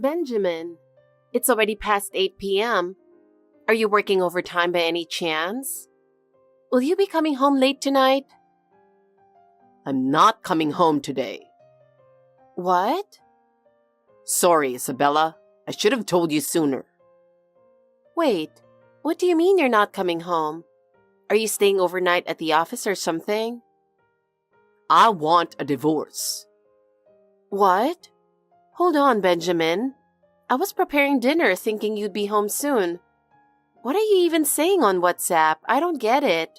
Benjamin, it's already past 8 p.m. Are you working overtime by any chance? Will you be coming home late tonight? I'm not coming home today. What? Sorry, Isabella. I should have told you sooner. Wait, what do you mean you're not coming home? Are you staying overnight at the office or something? I want a divorce. What? Hold on, Benjamin. I was preparing dinner thinking you'd be home soon. What are you even saying on WhatsApp? I don't get it.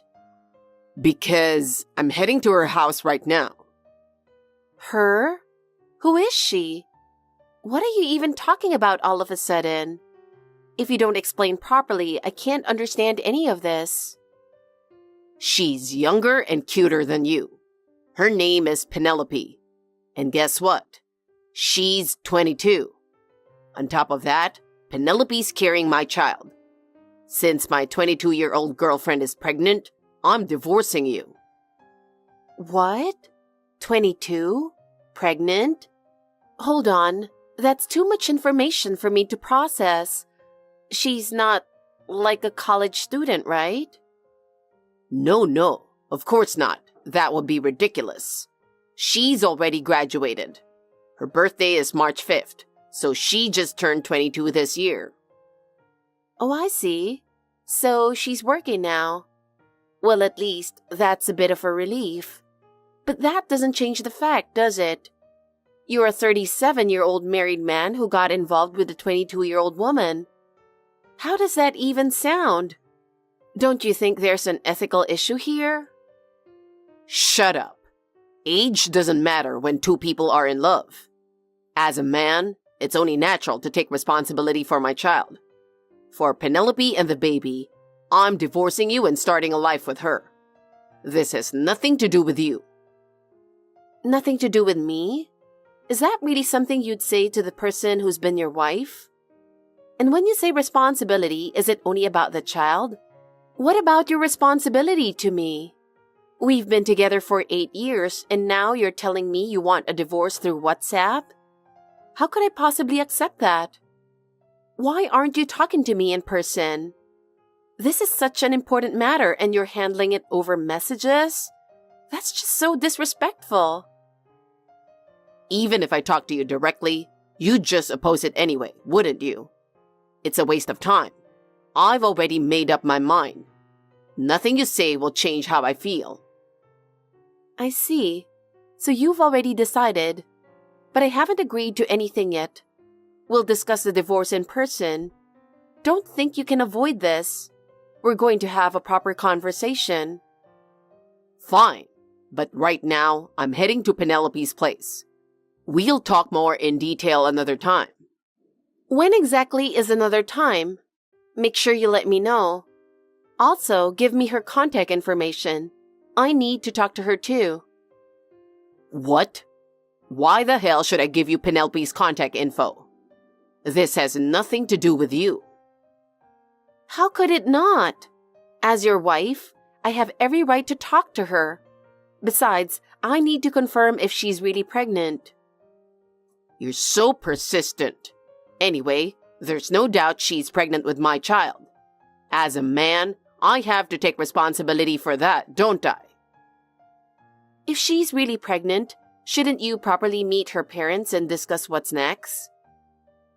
Because I'm heading to her house right now. Her? Who is she? What are you even talking about all of a sudden? If you don't explain properly, I can't understand any of this. She's younger and cuter than you. Her name is Penelope. And guess what? She's 22. On top of that, Penelope's carrying my child. Since my 22-year-old girlfriend is pregnant, I'm divorcing you. What? 22? Pregnant? Hold on. That's too much information for me to process. She's not like a college student, right? No, of course not. That would be ridiculous. She's already graduated. Her birthday is March 5th, so she just turned 22 this year. Oh, I see. So she's working now. Well, at least that's a bit of a relief. But that doesn't change the fact, does it? You're a 37-year-old married man who got involved with a 22-year-old woman. How does that even sound? Don't you think there's an ethical issue here? Shut up. Age doesn't matter when two people are in love. As a man, it's only natural to take responsibility for my child. For Penelope and the baby, I'm divorcing you and starting a life with her. This has nothing to do with you. Nothing to do with me? Is that really something you'd say to the person who's been your wife? And when you say responsibility, is it only about the child? What about your responsibility to me? We've been together for 8 years, and now you're telling me you want a divorce through WhatsApp? How could I possibly accept that? Why aren't you talking to me in person? This is such an important matter, and you're handling it over messages? That's just so disrespectful. Even if I talk to you directly, you'd just oppose it anyway, wouldn't you? It's a waste of time. I've already made up my mind. Nothing you say will change how I feel. I see. So you've already decided. But I haven't agreed to anything yet. We'll discuss the divorce in person. Don't think you can avoid this. We're going to have a proper conversation. Fine, but right now, I'm heading to Penelope's place. We'll talk more in detail another time. When exactly is another time? Make sure you let me know. Also, give me her contact information. I need to talk to her too. What? Why the hell should I give you Penelope's contact info? This has nothing to do with you. How could it not? As your wife, I have every right to talk to her. Besides, I need to confirm if she's really pregnant. You're so persistent. Anyway, there's no doubt she's pregnant with my child. As a man, I have to take responsibility for that, don't I? If she's really pregnant, shouldn't you properly meet her parents and discuss what's next?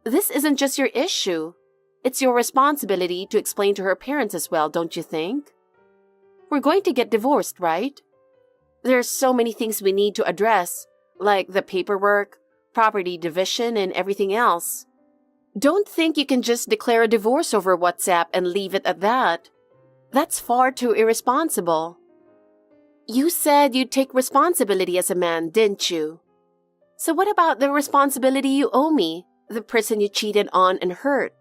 This isn't just your issue. It's your responsibility to explain to her parents as well, don't you think? We're going to get divorced, right? There's so many things we need to address, like the paperwork, property division, and everything else. Don't think you can just declare a divorce over WhatsApp and leave it at that. That's far too irresponsible. You said you'd take responsibility as a man, didn't you? So what about the responsibility you owe me, the person you cheated on and hurt?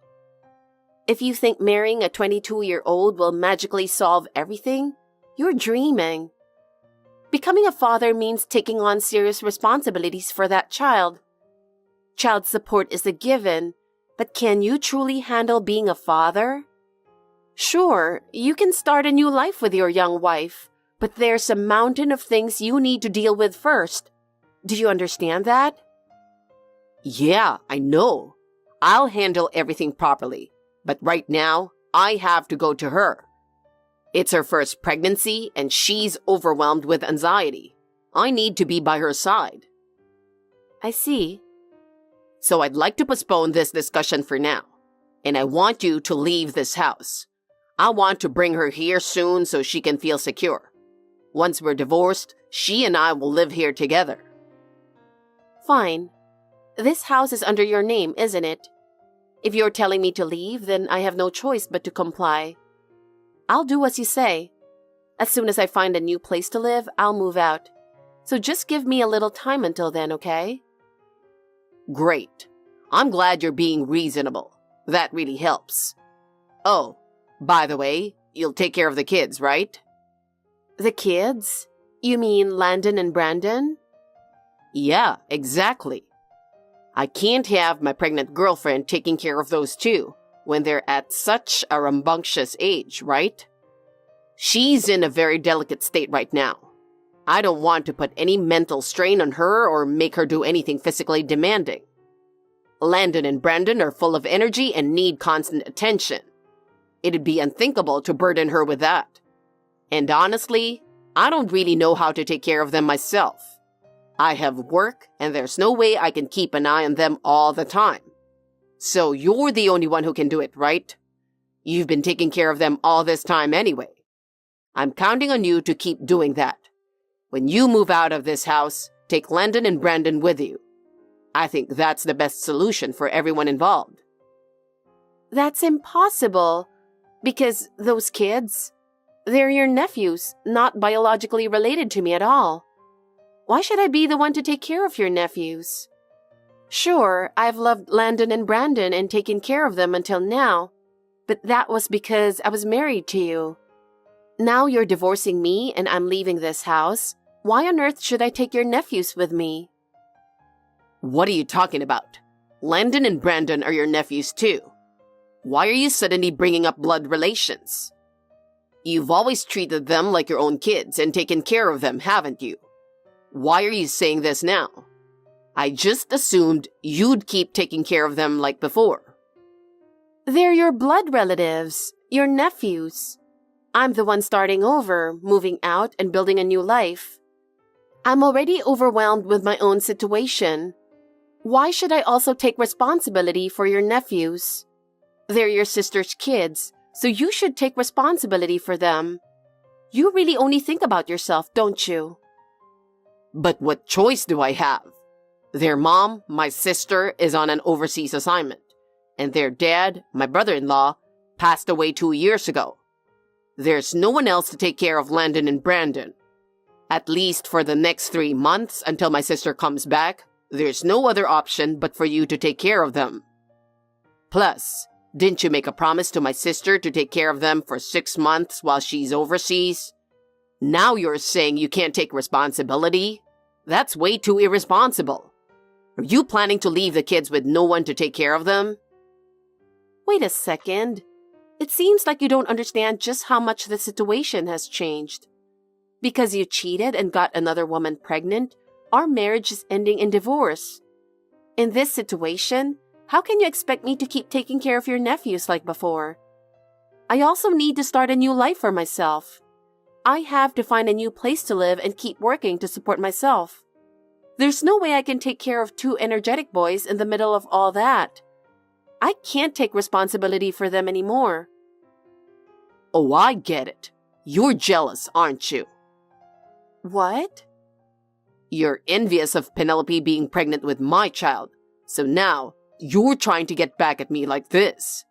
If you think marrying a 22-year-old will magically solve everything, you're dreaming. Becoming a father means taking on serious responsibilities for that child. Child support is a given, but can you truly handle being a father? Sure, you can start a new life with your young wife, but there's a mountain of things you need to deal with first. Do you understand that? Yeah, I know. I'll handle everything properly, but right now, I have to go to her. It's her first pregnancy, and she's overwhelmed with anxiety. I need to be by her side. I see. So I'd like to postpone this discussion for now, and I want you to leave this house. I want to bring her here soon so she can feel secure. Once we're divorced, she and I will live here together. Fine. This house is under your name, isn't it? If you're telling me to leave, then I have no choice but to comply. I'll do as you say. As soon as I find a new place to live, I'll move out. So just give me a little time until then, okay? Great. I'm glad you're being reasonable. That really helps. Oh, by the way, you'll take care of the kids, right? The kids? You mean Landon and Brandon? Yeah, exactly. I can't have my pregnant girlfriend taking care of those two when they're at such a rambunctious age, right? She's in a very delicate state right now. I don't want to put any mental strain on her or make her do anything physically demanding. Landon and Brandon are full of energy and need constant attention. It'd be unthinkable to burden her with that. And honestly, I don't really know how to take care of them myself. I have work, and there's no way I can keep an eye on them all the time. So you're the only one who can do it, right? You've been taking care of them all this time anyway. I'm counting on you to keep doing that. When you move out of this house, take Landon and Brandon with you. I think that's the best solution for everyone involved. That's impossible, because those kids, they're your nephews, not biologically related to me at all. Why should I be the one to take care of your nephews? Sure, I've loved Landon and Brandon and taken care of them until now, but that was because I was married to you. Now you're divorcing me and I'm leaving this house. Why on earth should I take your nephews with me? What are you talking about? Landon and Brandon are your nephews too. Why are you suddenly bringing up blood relations? You've always treated them like your own kids and taken care of them, haven't you? Why are you saying this now? I just assumed you'd keep taking care of them like before. They're your blood relatives, your nephews. I'm the one starting over, moving out and building a new life. I'm already overwhelmed with my own situation. Why should I also take responsibility for your nephews? They're your sister's kids, so you should take responsibility for them. You really only think about yourself, don't you? But what choice do I have? Their mom, my sister, is on an overseas assignment, and their dad, my brother-in-law, passed away 2 years ago. There's no one else to take care of Landon and Brandon. At least for the next 3 months until my sister comes back, there's no other option but for you to take care of them. Plus, didn't you make a promise to my sister to take care of them for 6 months while she's overseas? Now you're saying you can't take responsibility? That's way too irresponsible. Are you planning to leave the kids with no one to take care of them? Wait a second. It seems like you don't understand just how much the situation has changed. Because you cheated and got another woman pregnant, our marriage is ending in divorce. In this situation, how can you expect me to keep taking care of your nephews like before? I also need to start a new life for myself. I have to find a new place to live and keep working to support myself. There's no way I can take care of 2 energetic boys in the middle of all that. I can't take responsibility for them anymore. Oh, I get it. You're jealous, aren't you? What? You're envious of Penelope being pregnant with my child, so now you're trying to get back at me like this.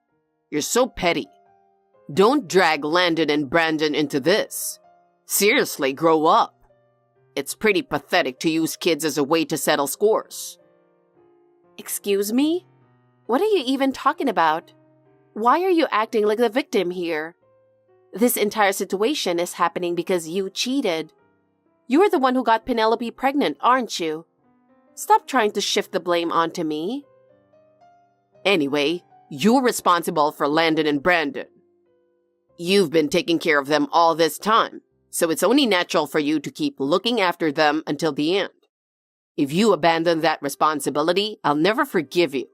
You're so petty. Don't drag Landon and Brandon into this. Seriously, grow up. It's pretty pathetic to use kids as a way to settle scores. Excuse me? What are you even talking about? Why are you acting like the victim here? This entire situation is happening because you cheated. You're the one who got Penelope pregnant, aren't you? Stop trying to shift the blame onto me. Anyway, you're responsible for Landon and Brandon. You've been taking care of them all this time, so it's only natural for you to keep looking after them until the end. If you abandon that responsibility, I'll never forgive you.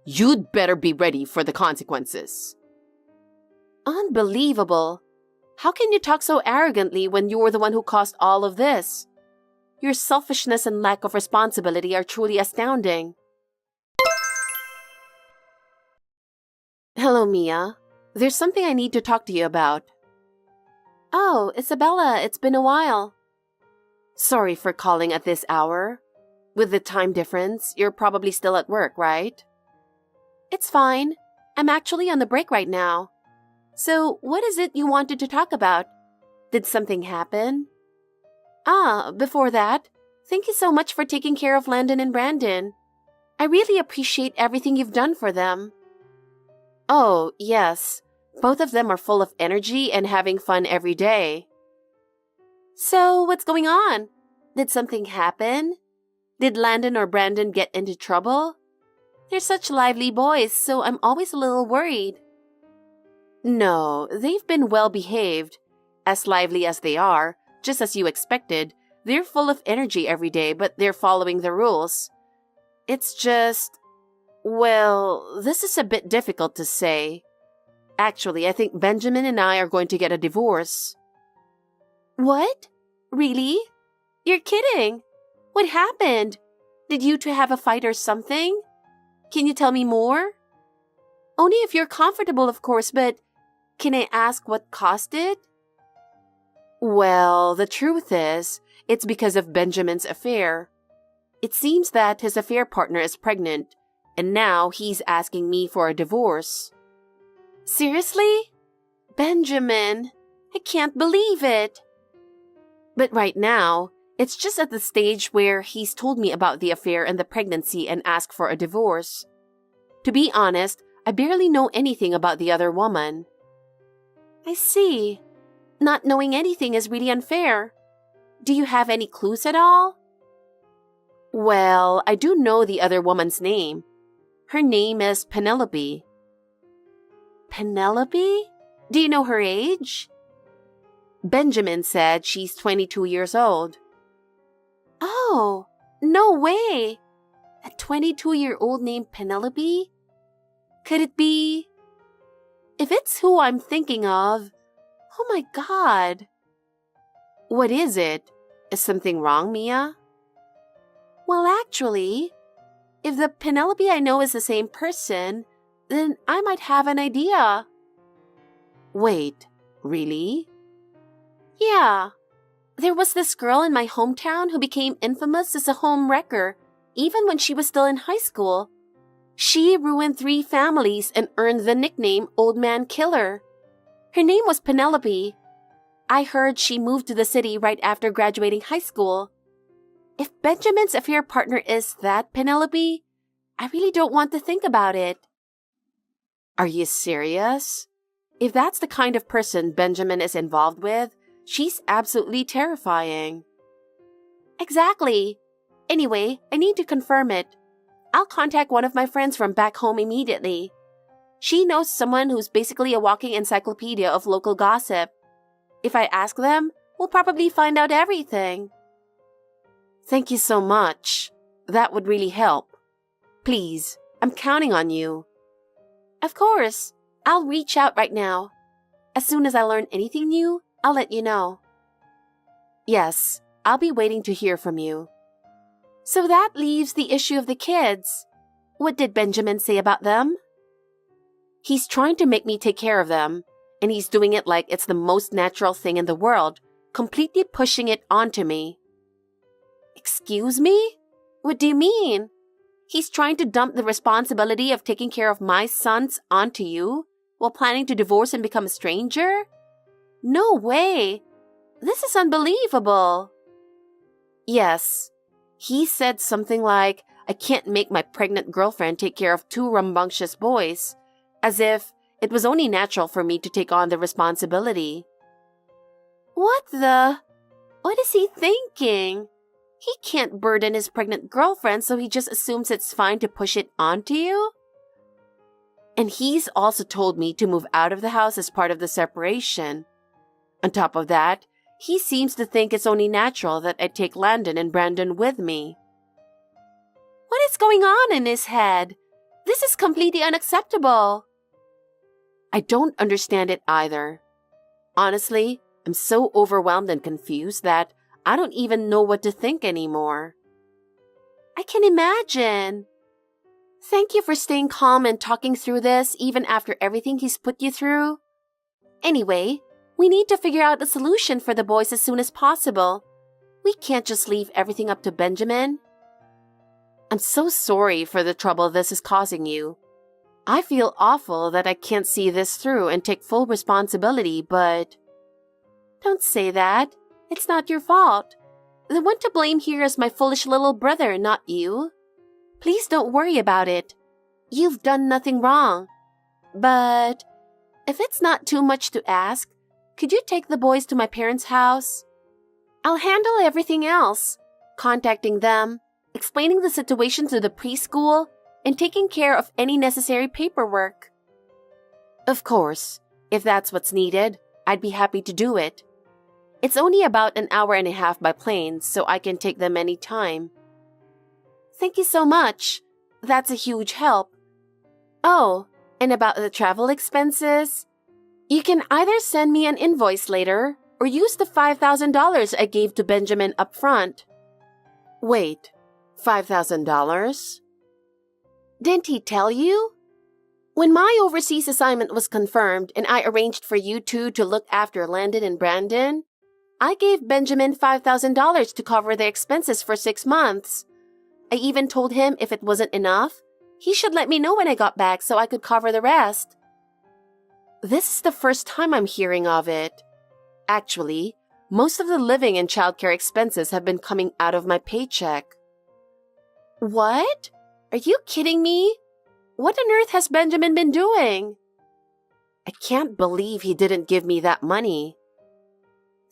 You'd better be ready for the consequences. Unbelievable. How can you talk so arrogantly when you're the one who caused all of this? Your selfishness and lack of responsibility are truly astounding. Hello, Mia. There's something I need to talk to you about. Oh, Isabella, it's been a while. Sorry for calling at this hour. With the time difference, you're probably still at work, right? It's fine. I'm actually on the break right now. So, what is it you wanted to talk about? Did something happen? Before that, thank you so much for taking care of Landon and Brandon. I really appreciate everything you've done for them. Oh, yes. Both of them are full of energy and having fun every day. So, what's going on? Did something happen? Did Landon or Brandon get into trouble? They're such lively boys, so I'm always a little worried. No, they've been well behaved. As lively as they are, just as you expected, they're full of energy every day, but they're following the rules. It's just... Well, this is a bit difficult to say. Actually, I think Benjamin and I are going to get a divorce. What? Really? You're kidding. What happened? Did you two have a fight or something? Can you tell me more? Only if you're comfortable, of course, but can I ask what caused it? Well, the truth is, it's because of Benjamin's affair. It seems that his affair partner is pregnant, and now he's asking me for a divorce. Seriously? Benjamin, I can't believe it. But right now, it's just at the stage where he's told me about the affair and the pregnancy and asked for a divorce. To be honest, I barely know anything about the other woman. I see. Not knowing anything is really unfair. Do you have any clues at all? Well, I do know the other woman's name. Her name is Penelope. Penelope? Do you know her age? Benjamin said she's 22 years old. Oh, no way! A 22-year-old named Penelope? Could it be... If it's who I'm thinking of... Oh my God! What is it? Is something wrong, Mia? Well, actually, if the Penelope I know is the same person, then I might have an idea. Wait, really? Yeah. There was this girl in my hometown who became infamous as a home wrecker, even when she was still in high school. She ruined 3 families and earned the nickname Old Man Killer. Her name was Penelope. I heard she moved to the city right after graduating high school. If Benjamin's affair partner is that Penelope, I really don't want to think about it. Are you serious? If that's the kind of person Benjamin is involved with, she's absolutely terrifying. Exactly. Anyway, I need to confirm it. I'll contact one of my friends from back home immediately. She knows someone who's basically a walking encyclopedia of local gossip. If I ask them, we'll probably find out everything. Thank you so much. That would really help. Please, I'm counting on you. Of course. I'll reach out right now. As soon as I learn anything new, I'll let you know. Yes, I'll be waiting to hear from you. So that leaves the issue of the kids. What did Benjamin say about them? He's trying to make me take care of them, and he's doing it like it's the most natural thing in the world, completely pushing it onto me. Excuse me? What do you mean? He's trying to dump the responsibility of taking care of my sons onto you while planning to divorce and become a stranger? No way! This is unbelievable! Yes. He said something like, I can't make my pregnant girlfriend take care of 2 rambunctious boys, as if it was only natural for me to take on the responsibility. What is he thinking? He can't burden his pregnant girlfriend, so he just assumes it's fine to push it onto you? And he's also told me to move out of the house as part of the separation. On top of that, he seems to think it's only natural that I take Landon and Brandon with me. What is going on in his head? This is completely unacceptable. I don't understand it either. Honestly, I'm so overwhelmed and confused that I don't even know what to think anymore. I can imagine. Thank you for staying calm and talking through this even after everything he's put you through. Anyway, we need to figure out a solution for the boys as soon as possible. We can't just leave everything up to Benjamin. I'm so sorry for the trouble this is causing you. I feel awful that I can't see this through and take full responsibility, but... Don't say that. It's not your fault. The one to blame here is my foolish little brother, not you. Please don't worry about it. You've done nothing wrong. But if it's not too much to ask, could you take the boys to my parents' house? I'll handle everything else, contacting them, explaining the situation to the preschool, and taking care of any necessary paperwork. Of course, if that's what's needed, I'd be happy to do it. It's only about an hour and a half by plane, so I can take them any time. Thank you so much. That's a huge help. Oh, and about the travel expenses? You can either send me an invoice later or use the $5,000 I gave to Benjamin up front. Wait, $5,000? Didn't he tell you? When my overseas assignment was confirmed and I arranged for you two to look after Landon and Brandon, I gave Benjamin $5,000 to cover their expenses for 6 months. I even told him if it wasn't enough, he should let me know when I got back so I could cover the rest. This is the first time I'm hearing of it. Actually, most of the living and childcare expenses have been coming out of my paycheck. What? Are you kidding me? What on earth has Benjamin been doing? I can't believe he didn't give me that money.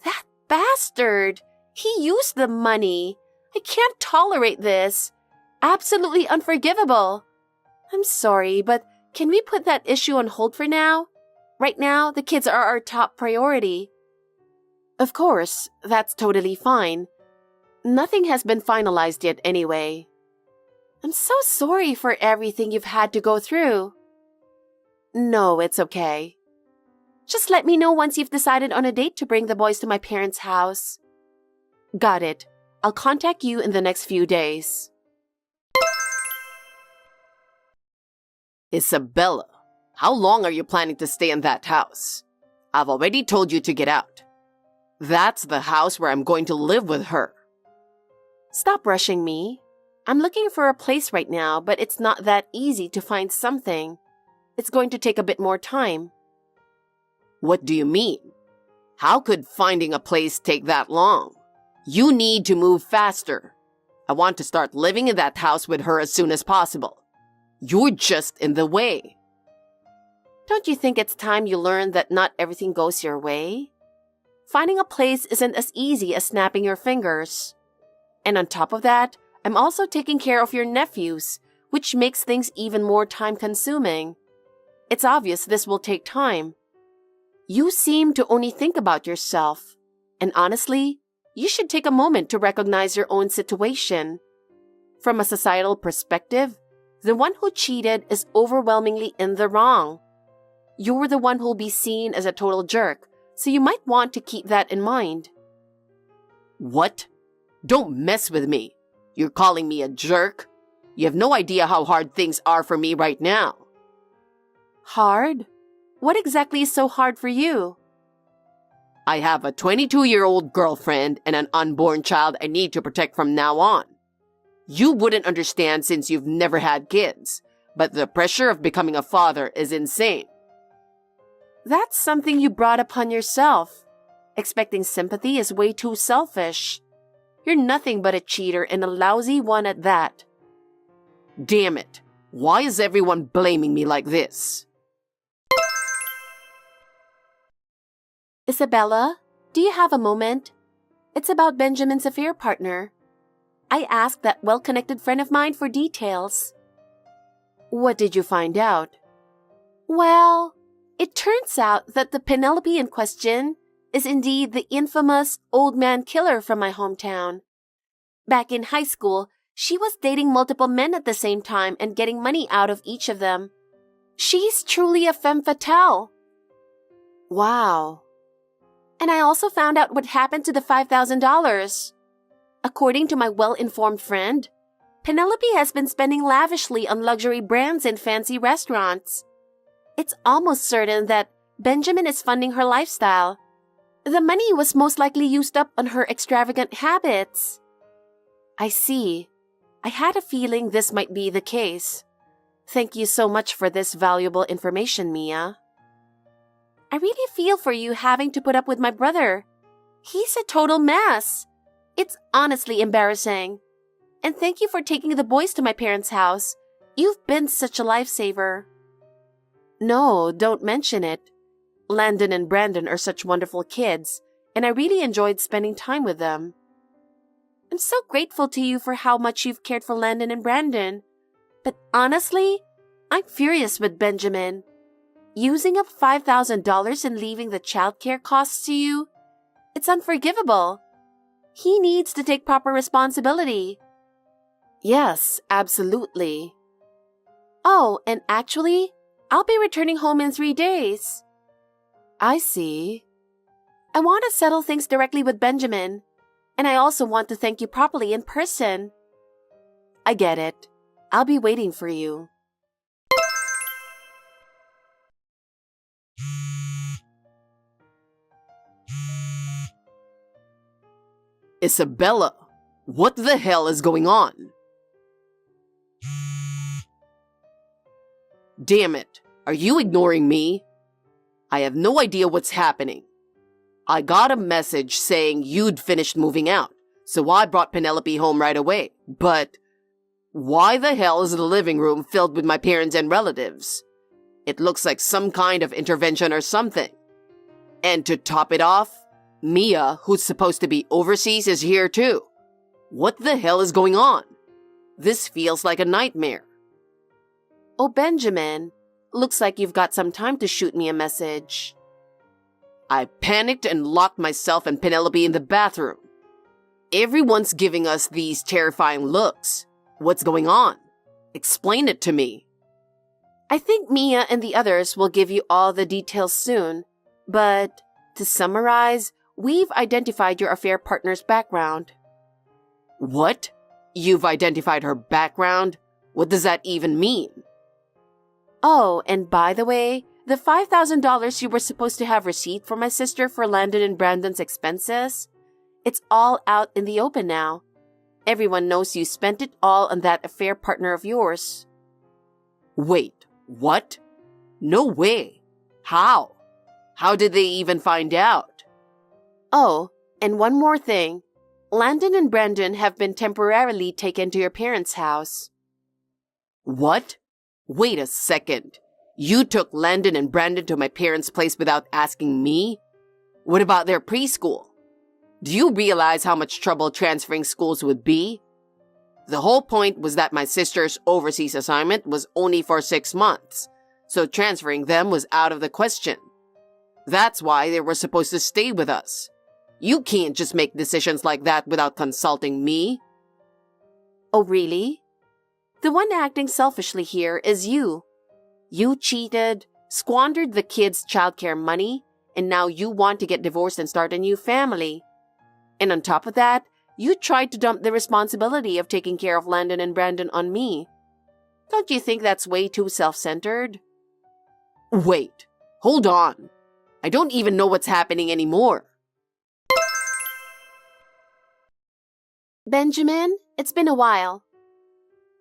That bastard! He used the money. I can't tolerate this. Absolutely unforgivable. I'm sorry, but can we put that issue on hold for now? Right now, the kids are our top priority. Of course, that's totally fine. Nothing has been finalized yet anyway. I'm so sorry for everything you've had to go through. No, it's okay. Just let me know once you've decided on a date to bring the boys to my parents' house. Got it. I'll contact you in the next few days. Isabella, how long are you planning to stay in that house? I've already told you to get out. That's the house where I'm going to live with her. Stop rushing me. I'm looking for a place right now, but it's not that easy to find something. It's going to take a bit more time. What do you mean? How could finding a place take that long? You need to move faster. I want to start living in that house with her as soon as possible. You're just in the way. Don't you think it's time you learn that not everything goes your way? Finding a place isn't as easy as snapping your fingers. And on top of that, I'm also taking care of your nephews, which makes things even more time-consuming. It's obvious this will take time. You seem to only think about yourself. And honestly, you should take a moment to recognize your own situation. From a societal perspective, the one who cheated is overwhelmingly in the wrong. You're the one who'll be seen as a total jerk, so you might want to keep that in mind. What? Don't mess with me. You're calling me a jerk? You have no idea how hard things are for me right now. Hard? What exactly is so hard for you? I have a 22-year-old girlfriend and an unborn child I need to protect from now on. You wouldn't understand since you've never had kids, but the pressure of becoming a father is insane. That's something you brought upon yourself. Expecting sympathy is way too selfish. You're nothing but a cheater and a lousy one at that. Damn it. Why is everyone blaming me like this? Isabella, do you have a moment? It's about Benjamin's affair partner. I asked that well-connected friend of mine for details. What did you find out? Well, it turns out that the Penelope in question is indeed the infamous old man killer from my hometown. Back in high school, She was dating multiple men at the same time and getting money out of each of them. She's truly a femme fatale. Wow. And I also found out what happened to the $5,000. According to my well-informed friend, Penelope has been spending lavishly on luxury brands and fancy restaurants. It's almost certain that Benjamin is funding her lifestyle. The money was most likely used up on her extravagant habits. I see. I had a feeling this might be the case. Thank you so much for this valuable information, Mia. I really feel for you having to put up with my brother. He's a total mess. It's honestly embarrassing. And thank you for taking the boys to my parents' house. You've been such a lifesaver. No, don't mention it. Landon and Brandon are such wonderful kids, and I really enjoyed spending time with them. I'm so grateful to you for how much you've cared for Landon and Brandon. But honestly, I'm furious with Benjamin. Using up $5,000 and leaving the childcare costs to you? It's unforgivable. He needs to take proper responsibility. Yes, absolutely. Oh, and actually, I'll be returning home in 3 days. I see. I want to settle things directly with Benjamin. And I also want to thank you properly in person. I get it. I'll be waiting for you. Isabella, what the hell is going on? Damn it, are you ignoring me? I have no idea what's happening. I got a message saying you'd finished moving out, so I brought Penelope home right away. But why the hell is the living room filled with my parents and relatives? It looks like some kind of intervention or something. And to top it off, Mia, who's supposed to be overseas, is here too. What the hell is going on? This feels like a nightmare. Oh, Benjamin, looks like you've got some time to shoot me a message. I panicked and locked myself and Penelope in the bathroom. Everyone's giving us these terrifying looks. What's going on? Explain it to me. I think Mia and the others will give you all the details soon, but to summarize, we've identified your affair partner's background. What? You've identified her background? What does that even mean? Oh, and by the way, the $5,000 you were supposed to have received from my sister for Landon and Brandon's expenses, it's all out in the open now. Everyone knows you spent it all on that affair partner of yours. Wait, what? No way. How? How did they even find out? Oh, and one more thing. Landon and Brandon have been temporarily taken to your parents' house. What? Wait a second. You took Landon and Brandon to my parents' place without asking me? What about their preschool? Do you realize how much trouble transferring schools would be? The whole point was that my sister's overseas assignment was only for 6 months, so transferring them was out of the question. That's why they were supposed to stay with us. You can't just make decisions like that without consulting me. Oh, really? The one acting selfishly here is you. You cheated, squandered the kids' childcare money, and now you want to get divorced and start a new family. And on top of that, you tried to dump the responsibility of taking care of Landon and Brandon on me. Don't you think that's way too self-centered? Wait, hold on. I don't even know what's happening anymore. Benjamin, it's been a while.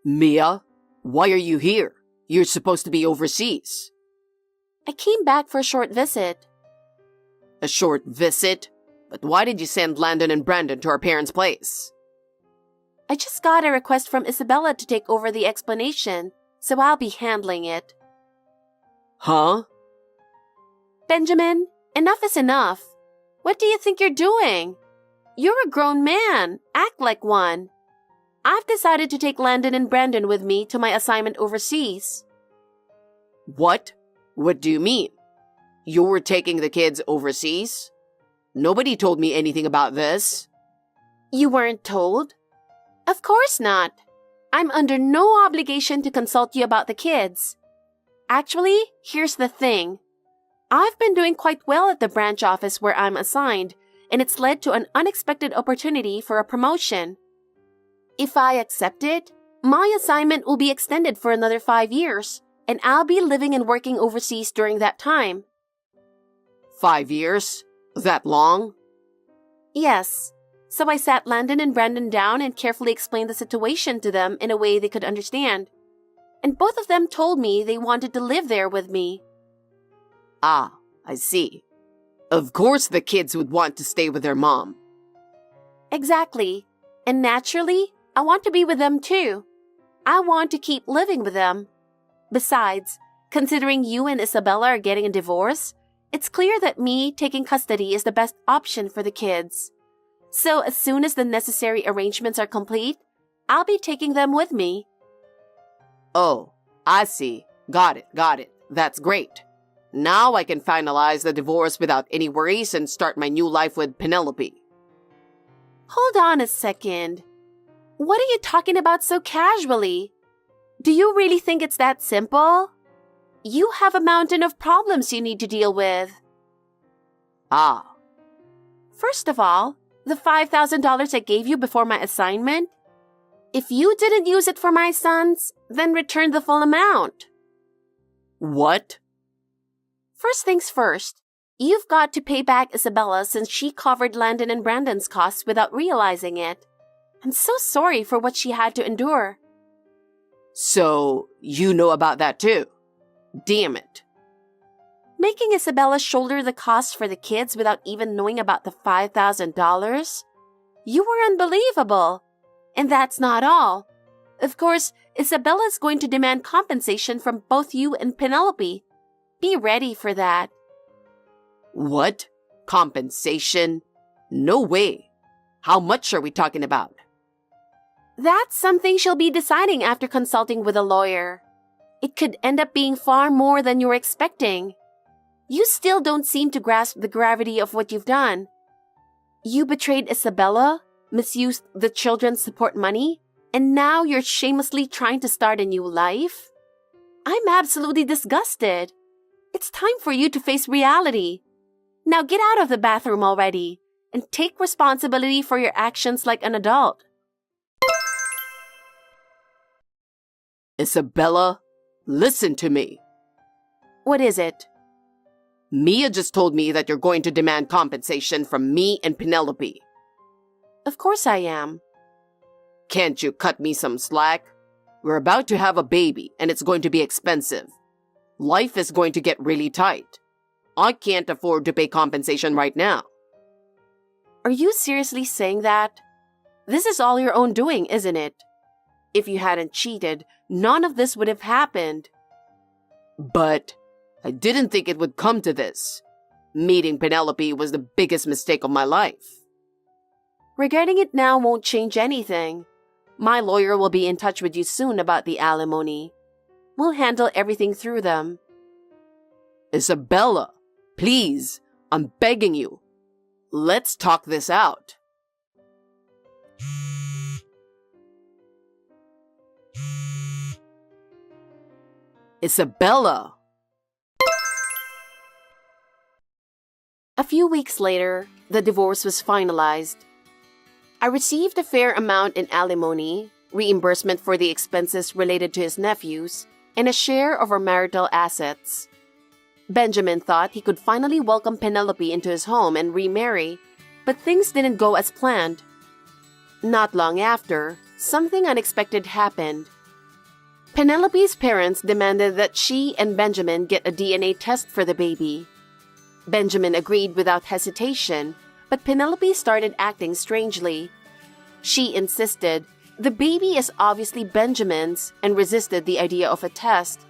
Mia, why are you here? You're supposed to be overseas. I came back for a short visit. A short visit? But why did you send Landon and Brandon to our parents' place? I just got a request from Isabella to take over the explanation, so I'll be handling it. Huh? Benjamin, enough is enough. What do you think you're doing? You're a grown man. Act like one. I've decided to take Landon and Brandon with me to my assignment overseas. What? What do you mean? You were taking the kids overseas? Nobody told me anything about this. You weren't told? Of course not. I'm under no obligation to consult you about the kids. Actually, here's the thing. I've been doing quite well at the branch office where I'm assigned, and it's led to an unexpected opportunity for a promotion. If I accept it, my assignment will be extended for another 5 years, and I'll be living and working overseas during that time. 5 years? That long? Yes. So I sat Landon and Brandon down and carefully explained the situation to them in a way they could understand. And both of them told me they wanted to live there with me. Ah, I see. Of course the kids would want to stay with their mom. Exactly. And naturally, I want to be with them too. I want to keep living with them. Besides, considering you and Isabella are getting a divorce, it's clear that me taking custody is the best option for the kids. So as soon as the necessary arrangements are complete, I'll be taking them with me. Oh, I see. Got it. That's great. Now I can finalize the divorce without any worries and start my new life with Penelope. Hold on a second. What are you talking about so casually? Do you really think it's that simple? You have a mountain of problems you need to deal with. Ah. First of all, the $5,000 I gave you before my assignment, if you didn't use it for my sons, then return the full amount. What? First things first, you've got to pay back Isabella since she covered Landon and Brandon's costs without realizing it. I'm so sorry for what she had to endure. So, you know about that too? Damn it. Making Isabella shoulder the costs for the kids without even knowing about the $5,000? You were unbelievable. And that's not all. Of course, Isabella's going to demand compensation from both you and Penelope. Be ready for that. What? Compensation? No way. How much are we talking about? That's something she'll be deciding after consulting with a lawyer. It could end up being far more than you're expecting. You still don't seem to grasp the gravity of what you've done. You betrayed Isabella, misused the children's support money, and now you're shamelessly trying to start a new life? I'm absolutely disgusted. It's time for you to face reality. Now get out of the bathroom already and take responsibility for your actions like an adult. Isabella, listen to me. What is it? Mia just told me that you're going to demand compensation from me and Penelope. Of course I am. Can't you cut me some slack? We're about to have a baby and it's going to be expensive. Life is going to get really tight. I can't afford to pay compensation right now. Are you seriously saying that? This is all your own doing, isn't it? If you hadn't cheated, none of this would have happened. But I didn't think it would come to this. Meeting Penelope was the biggest mistake of my life. Regretting it now won't change anything. My lawyer will be in touch with you soon about the alimony. We'll handle everything through them. Isabella, please, I'm begging you. Let's talk this out. Isabella! A few weeks later, the divorce was finalized. I received a fair amount in alimony, reimbursement for the expenses related to his nephews, and a share of our marital assets. Benjamin thought he could finally welcome Penelope into his home and remarry, but things didn't go as planned. Not long after, something unexpected happened. Penelope's parents demanded that she and Benjamin get a DNA test for the baby. Benjamin agreed without hesitation, but Penelope started acting strangely. She insisted the baby is obviously Benjamin's and resisted the idea of a test.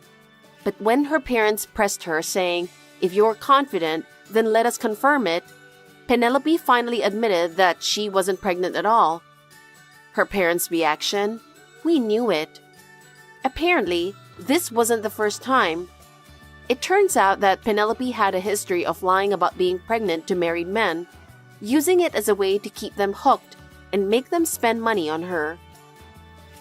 But when her parents pressed her, saying, "If you're confident, then let us confirm it," Penelope finally admitted that she wasn't pregnant at all. Her parents' reaction? We knew it. Apparently, this wasn't the first time. It turns out that Penelope had a history of lying about being pregnant to married men, using it as a way to keep them hooked and make them spend money on her.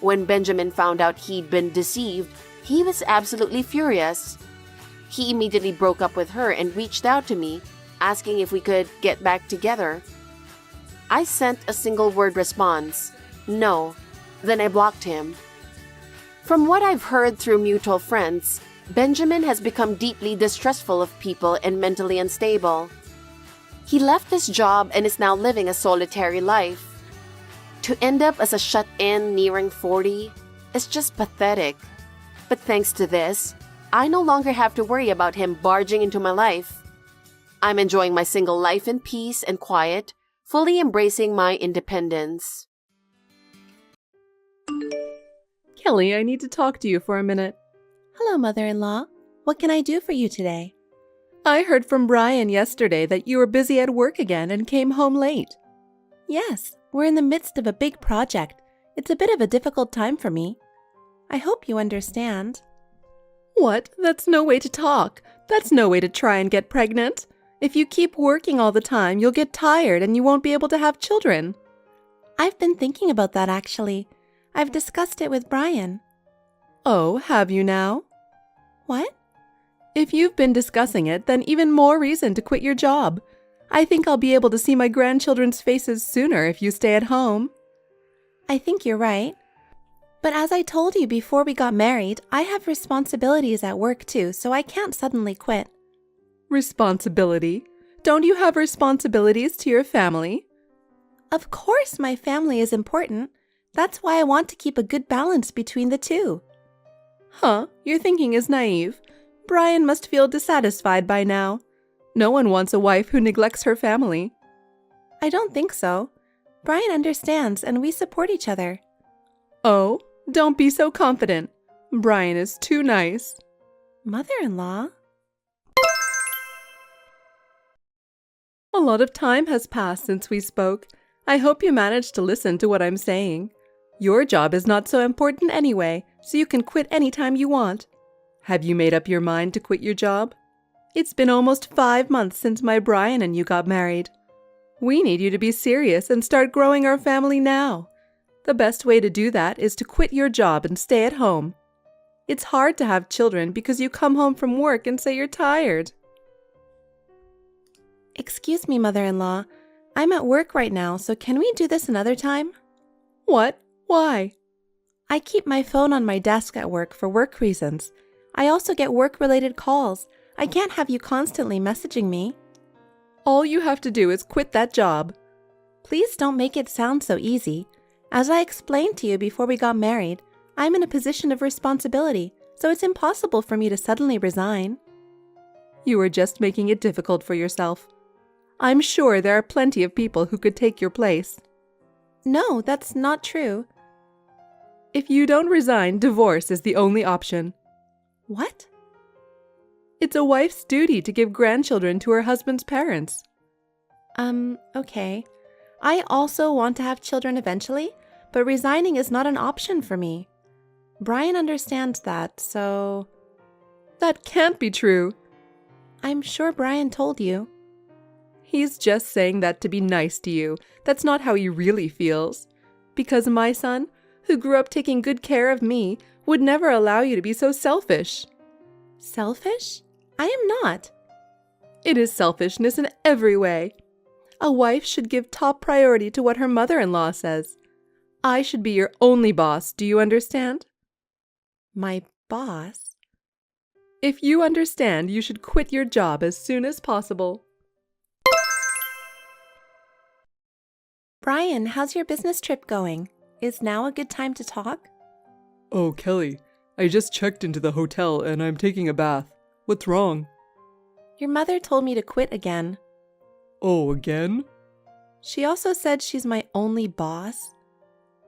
When Benjamin found out he'd been deceived, he was absolutely furious. He immediately broke up with her and reached out to me, asking if we could get back together. I sent a single-word response, no. Then I blocked him. From what I've heard through mutual friends, Benjamin has become deeply distrustful of people and mentally unstable. He left his job and is now living a solitary life. To end up as a shut-in nearing 40 is just pathetic. But thanks to this, I no longer have to worry about him barging into my life. I'm enjoying my single life in peace and quiet, fully embracing my independence. Kelly, I need to talk to you for a minute. Hello, mother-in-law. What can I do for you today? I heard from Brian yesterday that you were busy at work again and came home late. Yes, we're in the midst of a big project. It's a bit of a difficult time for me. I hope you understand. What? That's no way to talk. That's no way to try and get pregnant. If you keep working all the time, you'll get tired and you won't be able to have children. I've been thinking about that actually. I've discussed it with Brian. Oh, have you now? What? If you've been discussing it, then even more reason to quit your job. I think I'll be able to see my grandchildren's faces sooner if you stay at home. I think you're right. But as I told you before we got married, I have responsibilities at work too, so I can't suddenly quit. Responsibility? Don't you have responsibilities to your family? Of course my family is important. That's why I want to keep a good balance between the two. Huh, your thinking is naive. Brian must feel dissatisfied by now. No one wants a wife who neglects her family. I don't think so. Brian understands and we support each other. Oh, don't be so confident. Brian is too nice. Mother-in-law? A lot of time has passed since we spoke. I hope you managed to listen to what I'm saying. Your job is not so important anyway, so you can quit anytime you want. Have you made up your mind to quit your job? It's been almost 5 months since my Brian and you got married. We need you to be serious and start growing our family now. The best way to do that is to quit your job and stay at home. It's hard to have children because you come home from work and say you're tired. Excuse me, mother-in-law. I'm at work right now, so can we do this another time? What? Why? I keep my phone on my desk at work for work reasons. I also get work-related calls. I can't have you constantly messaging me. All you have to do is quit that job. Please don't make it sound so easy. As I explained to you before we got married, I'm in a position of responsibility, so it's impossible for me to suddenly resign. You are just making it difficult for yourself. I'm sure there are plenty of people who could take your place. No, that's not true. If you don't resign, divorce is the only option. What? It's a wife's duty to give grandchildren to her husband's parents. Okay. I also want to have children eventually, but resigning is not an option for me. Brian understands that, so... That can't be true. I'm sure Brian told you. He's just saying that to be nice to you. That's not how he really feels. Because my son, who grew up taking good care of me, would never allow you to be so selfish. Selfish? I am not. It is selfishness in every way. A wife should give top priority to what her mother-in-law says. I should be your only boss, do you understand? My boss? If you understand, you should quit your job as soon as possible. Brian, how's your business trip going? Is now a good time to talk? Oh, Kelly, I just checked into the hotel and I'm taking a bath. What's wrong? Your mother told me to quit again. Oh, again? She also said she's my only boss.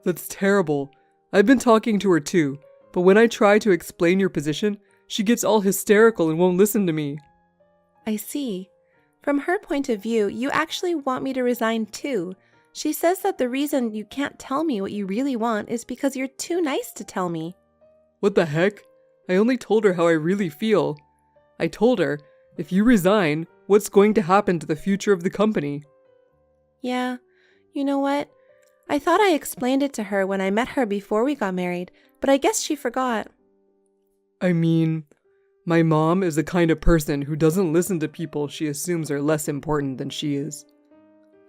That's terrible. I've been talking to her too, but when I try to explain your position, she gets all hysterical and won't listen to me. I see. From her point of view, you actually want me to resign too. She says that the reason you can't tell me what you really want is because you're too nice to tell me. What the heck? I only told her how I really feel. I told her, if you resign, what's going to happen to the future of the company? Yeah, you know what? I thought I explained it to her when I met her before we got married, but I guess she forgot. I mean, my mom is the kind of person who doesn't listen to people she assumes are less important than she is.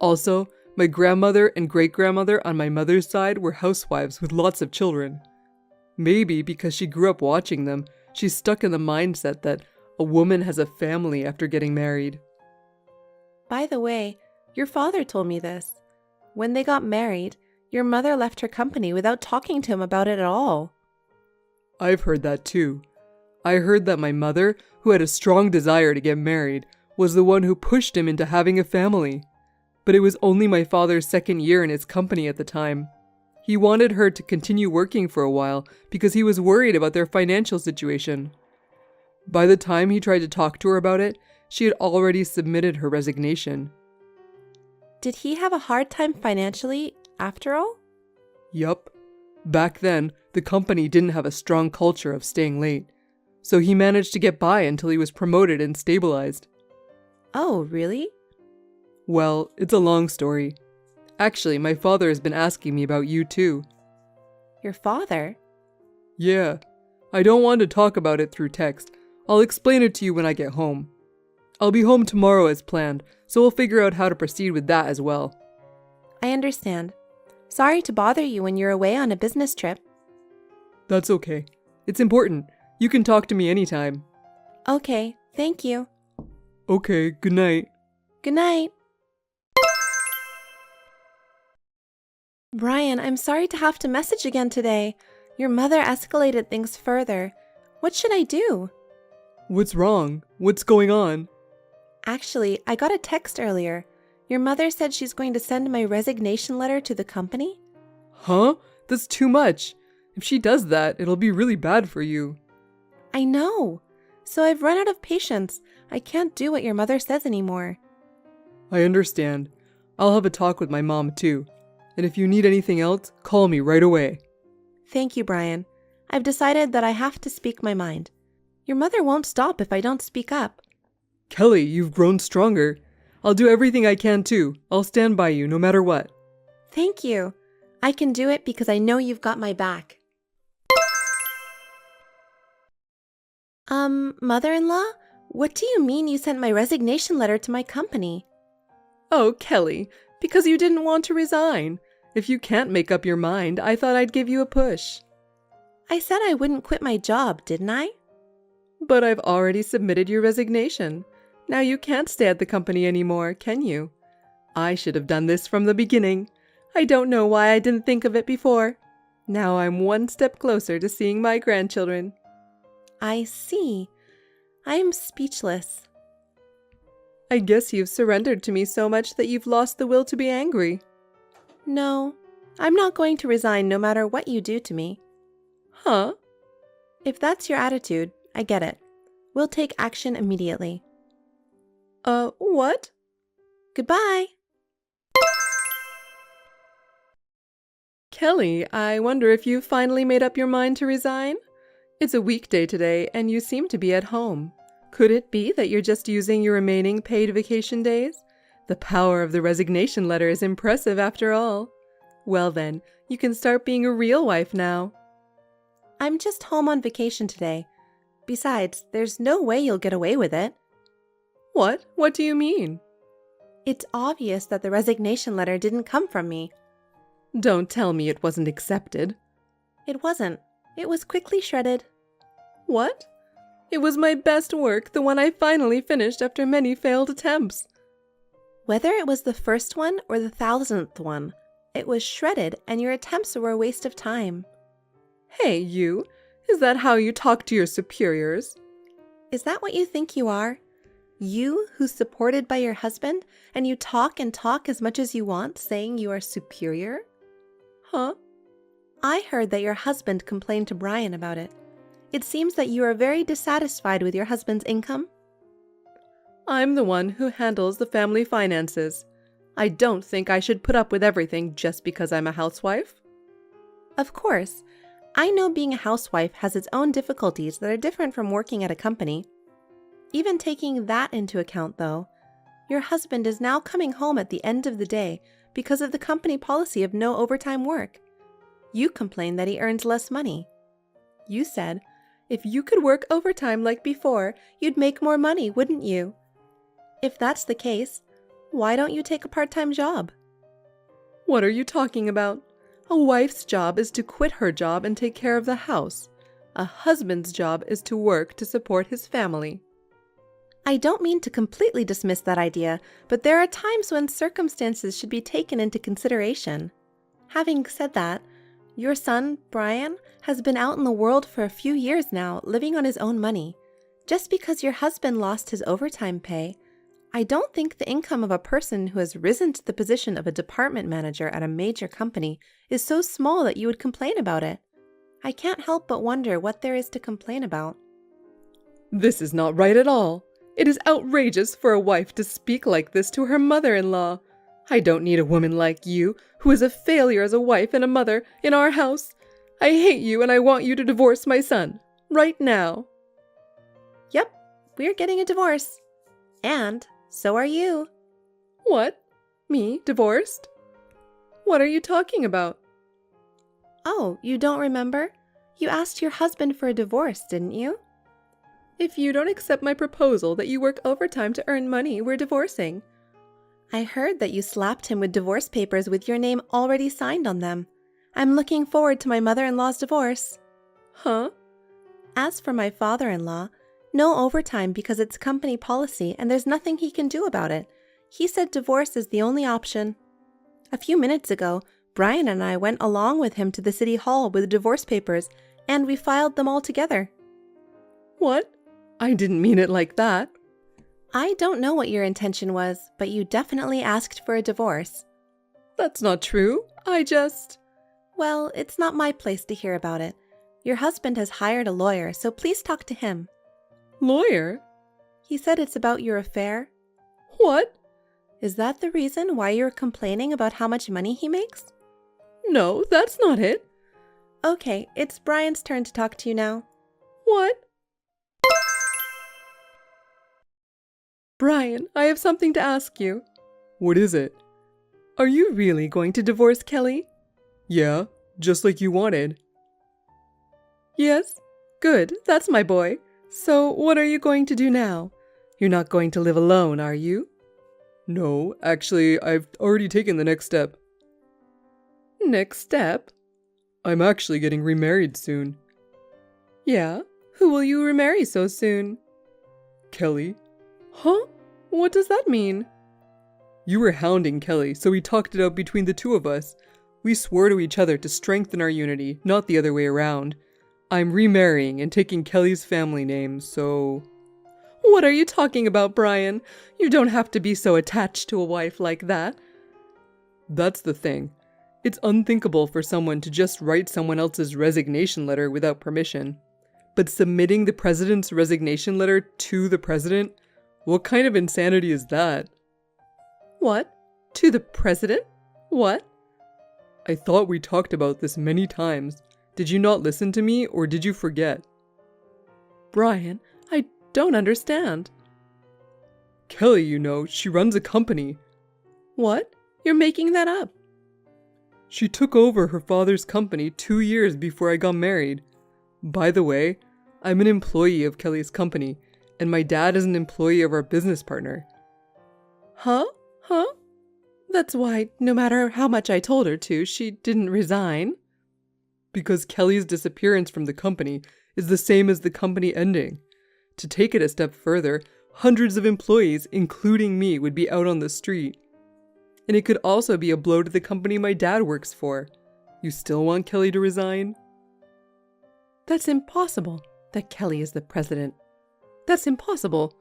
Also, my grandmother and great-grandmother on my mother's side were housewives with lots of children. Maybe because she grew up watching them, she's stuck in the mindset that a woman has a family after getting married. By the way, your father told me this. When they got married, your mother left her company without talking to him about it at all. I've heard that too. I heard that my mother, who had a strong desire to get married, was the one who pushed him into having a family. But it was only my father's second year in his company at the time. He wanted her to continue working for a while because he was worried about their financial situation. By the time he tried to talk to her about it, she had already submitted her resignation. Did he have a hard time financially, after all? Yup. Back then, the company didn't have a strong culture of staying late, so he managed to get by until he was promoted and stabilized. Oh, really? Well, it's a long story. Actually, my father has been asking me about you too. Your father? Yeah. I don't want to talk about it through text. I'll explain it to you when I get home. I'll be home tomorrow as planned, so we'll figure out how to proceed with that as well. I understand. Sorry to bother you when you're away on a business trip. That's okay. It's important. You can talk to me anytime. Okay, thank you. Okay, good night. Good night. Brian, I'm sorry to have to message again today. Your mother escalated things further. What should I do? What's wrong? What's going on? Actually, I got a text earlier. Your mother said she's going to send my resignation letter to the company. Huh? That's too much. If she does that, it'll be really bad for you. I know. So I've run out of patience. I can't do what your mother says anymore. I understand. I'll have a talk with my mom too. And if you need anything else, call me right away. Thank you, Brian. I've decided that I have to speak my mind. Your mother won't stop if I don't speak up. Kelly, you've grown stronger. I'll do everything I can too. I'll stand by you no matter what. Thank you. I can do it because I know you've got my back. Mother-in-law, what do you mean you sent my resignation letter to my company? Oh, Kelly, because you didn't want to resign. If you can't make up your mind, I thought I'd give you a push. I said I wouldn't quit my job, didn't I? But I've already submitted your resignation. Now you can't stay at the company anymore, can you? I should have done this from the beginning. I don't know why I didn't think of it before. Now I'm one step closer to seeing my grandchildren. I see. I am speechless. I guess you've surrendered to me so much that you've lost the will to be angry. No, I'm not going to resign no matter what you do to me. Huh? If that's your attitude, I get it. We'll take action immediately. What? Goodbye. Kelly, I wonder if you've finally made up your mind to resign? It's a weekday today, and you seem to be at home. Could it be that you're just using your remaining paid vacation days? The power of the resignation letter is impressive after all. Well then, you can start being a real wife now. I'm just home on vacation today. Besides, there's no way you'll get away with it. What? What do you mean? It's obvious that the resignation letter didn't come from me. Don't tell me it wasn't accepted. It wasn't. It was quickly shredded. What? It was my best work, the one I finally finished after many failed attempts. Whether it was the first one or the 1000th one, it was shredded and your attempts were a waste of time. Hey, you! Is that how you talk to your superiors? Is that what you think you are? You, who's supported by your husband, and you talk and talk as much as you want, saying you are superior? Huh? I heard that your husband complained to Brian about it. It seems that you are very dissatisfied with your husband's income. I'm the one who handles the family finances. I don't think I should put up with everything just because I'm a housewife. Of course. I know being a housewife has its own difficulties that are different from working at a company. Even taking that into account, though, your husband is now coming home at the end of the day, because of the company policy of no overtime work. You complain that he earns less money. You said, if you could work overtime like before, you'd make more money, wouldn't you? If that's the case, why don't you take a part-time job? What are you talking about? A wife's job is to quit her job and take care of the house. A husband's job is to work to support his family. I don't mean to completely dismiss that idea, but there are times when circumstances should be taken into consideration. Having said that, your son, Brian, has been out in the world for a few years now, living on his own money. Just because your husband lost his overtime pay, I don't think the income of a person who has risen to the position of a department manager at a major company is so small that you would complain about it. I can't help but wonder what there is to complain about. This is not right at all. It is outrageous for a wife to speak like this to her mother-in-law. I don't need a woman like you, who is a failure as a wife and a mother, in our house. I hate you and I want you to divorce my son. Right now. Yep, we're getting a divorce. And so are you. What? Me? Divorced? What are you talking about? Oh, you don't remember? You asked your husband for a divorce, didn't you? If you don't accept my proposal that you work overtime to earn money, we're divorcing. I heard that you slapped him with divorce papers with your name already signed on them. I'm looking forward to my mother-in-law's divorce. Huh? As for my father-in-law, no overtime because it's company policy and there's nothing he can do about it. He said divorce is the only option. A few minutes ago, Brian and I went along with him to the city hall with the divorce papers, and we filed them all together. What? I didn't mean it like that. I don't know what your intention was, but you definitely asked for a divorce. That's not true. Well, it's not my place to hear about it. Your husband has hired a lawyer, so please talk to him. Lawyer? He said it's about your affair. What? Is that the reason why you're complaining about how much money he makes? No, that's not it. Okay, it's Brian's turn to talk to you now. What? Brian, I have something to ask you. What is it? Are you really going to divorce Kelly? Yeah, just like you wanted. Yes? Good, that's my boy. So what are you going to do now? You're not going to live alone, are you? No, actually, I've already taken the next step. Next step? I'm actually getting remarried soon. Yeah? Who will you remarry so soon? Kelly. Huh? What does that mean? You were hounding Kelly, so we talked it out between the two of us. We swore to each other to strengthen our unity, not the other way around. I'm remarrying and taking Kelly's family name, so... What are you talking about, Brian? You don't have to be so attached to a wife like that. That's the thing. It's unthinkable for someone to just write someone else's resignation letter without permission. But submitting the president's resignation letter to the president? What kind of insanity is that? What? To the president? What? I thought we talked about this many times. Did you not listen to me, or did you forget? Brian, I don't understand. Kelly, you know, she runs a company. What? You're making that up. She took over her father's company 2 years before I got married. By the way, I'm an employee of Kelly's company, and my dad is an employee of our business partner. Huh? That's why, no matter how much I told her to, she didn't resign. Because Kelly's disappearance from the company is the same as the company ending. To take it a step further, hundreds of employees, including me, would be out on the street. And it could also be a blow to the company my dad works for. You still want Kelly to resign? That's impossible, that Kelly is the president. That's impossible.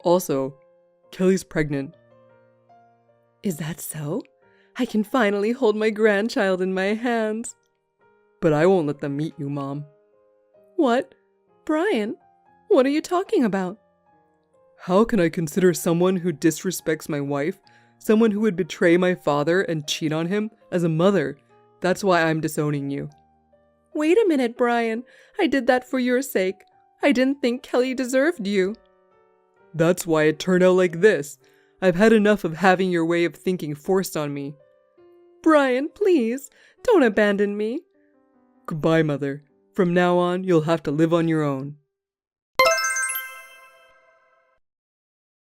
Also, Kelly's pregnant. Is that so? I can finally hold my grandchild in my hands. But I won't let them meet you, Mom. What? Brian, what are you talking about? How can I consider someone who disrespects my wife, someone who would betray my father and cheat on him, as a mother? That's why I'm disowning you. Wait a minute, Brian. I did that for your sake. I didn't think Kelly deserved you. That's why it turned out like this. I've had enough of having your way of thinking forced on me. Brian, please, don't abandon me. Goodbye, Mother. From now on, you'll have to live on your own.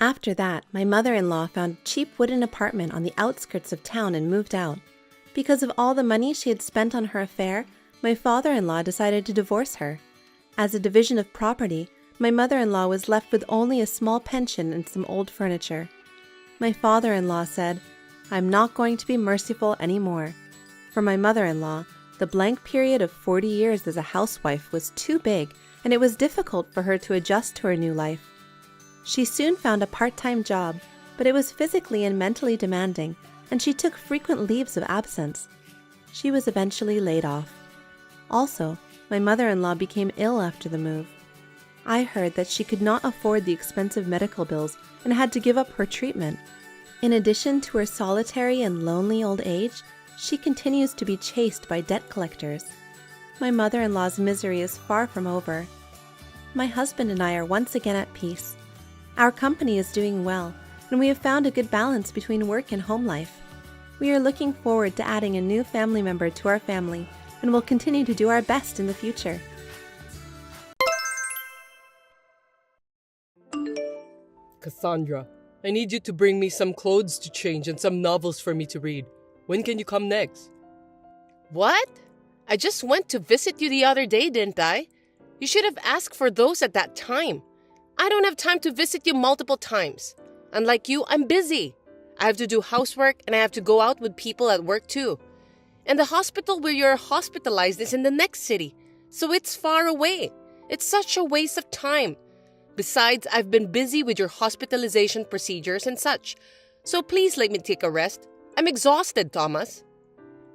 After that, my mother-in-law found a cheap wooden apartment on the outskirts of town and moved out. Because of all the money she had spent on her affair, my father-in-law decided to divorce her. As a division of property, my mother-in-law was left with only a small pension and some old furniture. My father-in-law said, "I'm not going to be merciful anymore." For my mother-in-law, the blank period of 40 years as a housewife was too big, and it was difficult for her to adjust to her new life. She soon found a part-time job, but it was physically and mentally demanding, and she took frequent leaves of absence. She was eventually laid off. Also, my mother-in-law became ill after the move. I heard that she could not afford the expensive medical bills and had to give up her treatment. In addition to her solitary and lonely old age, she continues to be chased by debt collectors. My mother-in-law's misery is far from over. My husband and I are once again at peace. Our company is doing well, and we have found a good balance between work and home life. We are looking forward to adding a new family member to our family, and will continue to do our best in the future. Cassandra, I need you to bring me some clothes to change and some novels for me to read. When can you come next? What? I just went to visit you the other day, didn't I? You should have asked for those at that time. I don't have time to visit you multiple times. Unlike you, I'm busy. I have to do housework and I have to go out with people at work too. And the hospital where you're hospitalized is in the next city, so it's far away. It's such a waste of time. Besides, I've been busy with your hospitalization procedures and such. So please let me take a rest. I'm exhausted, Thomas.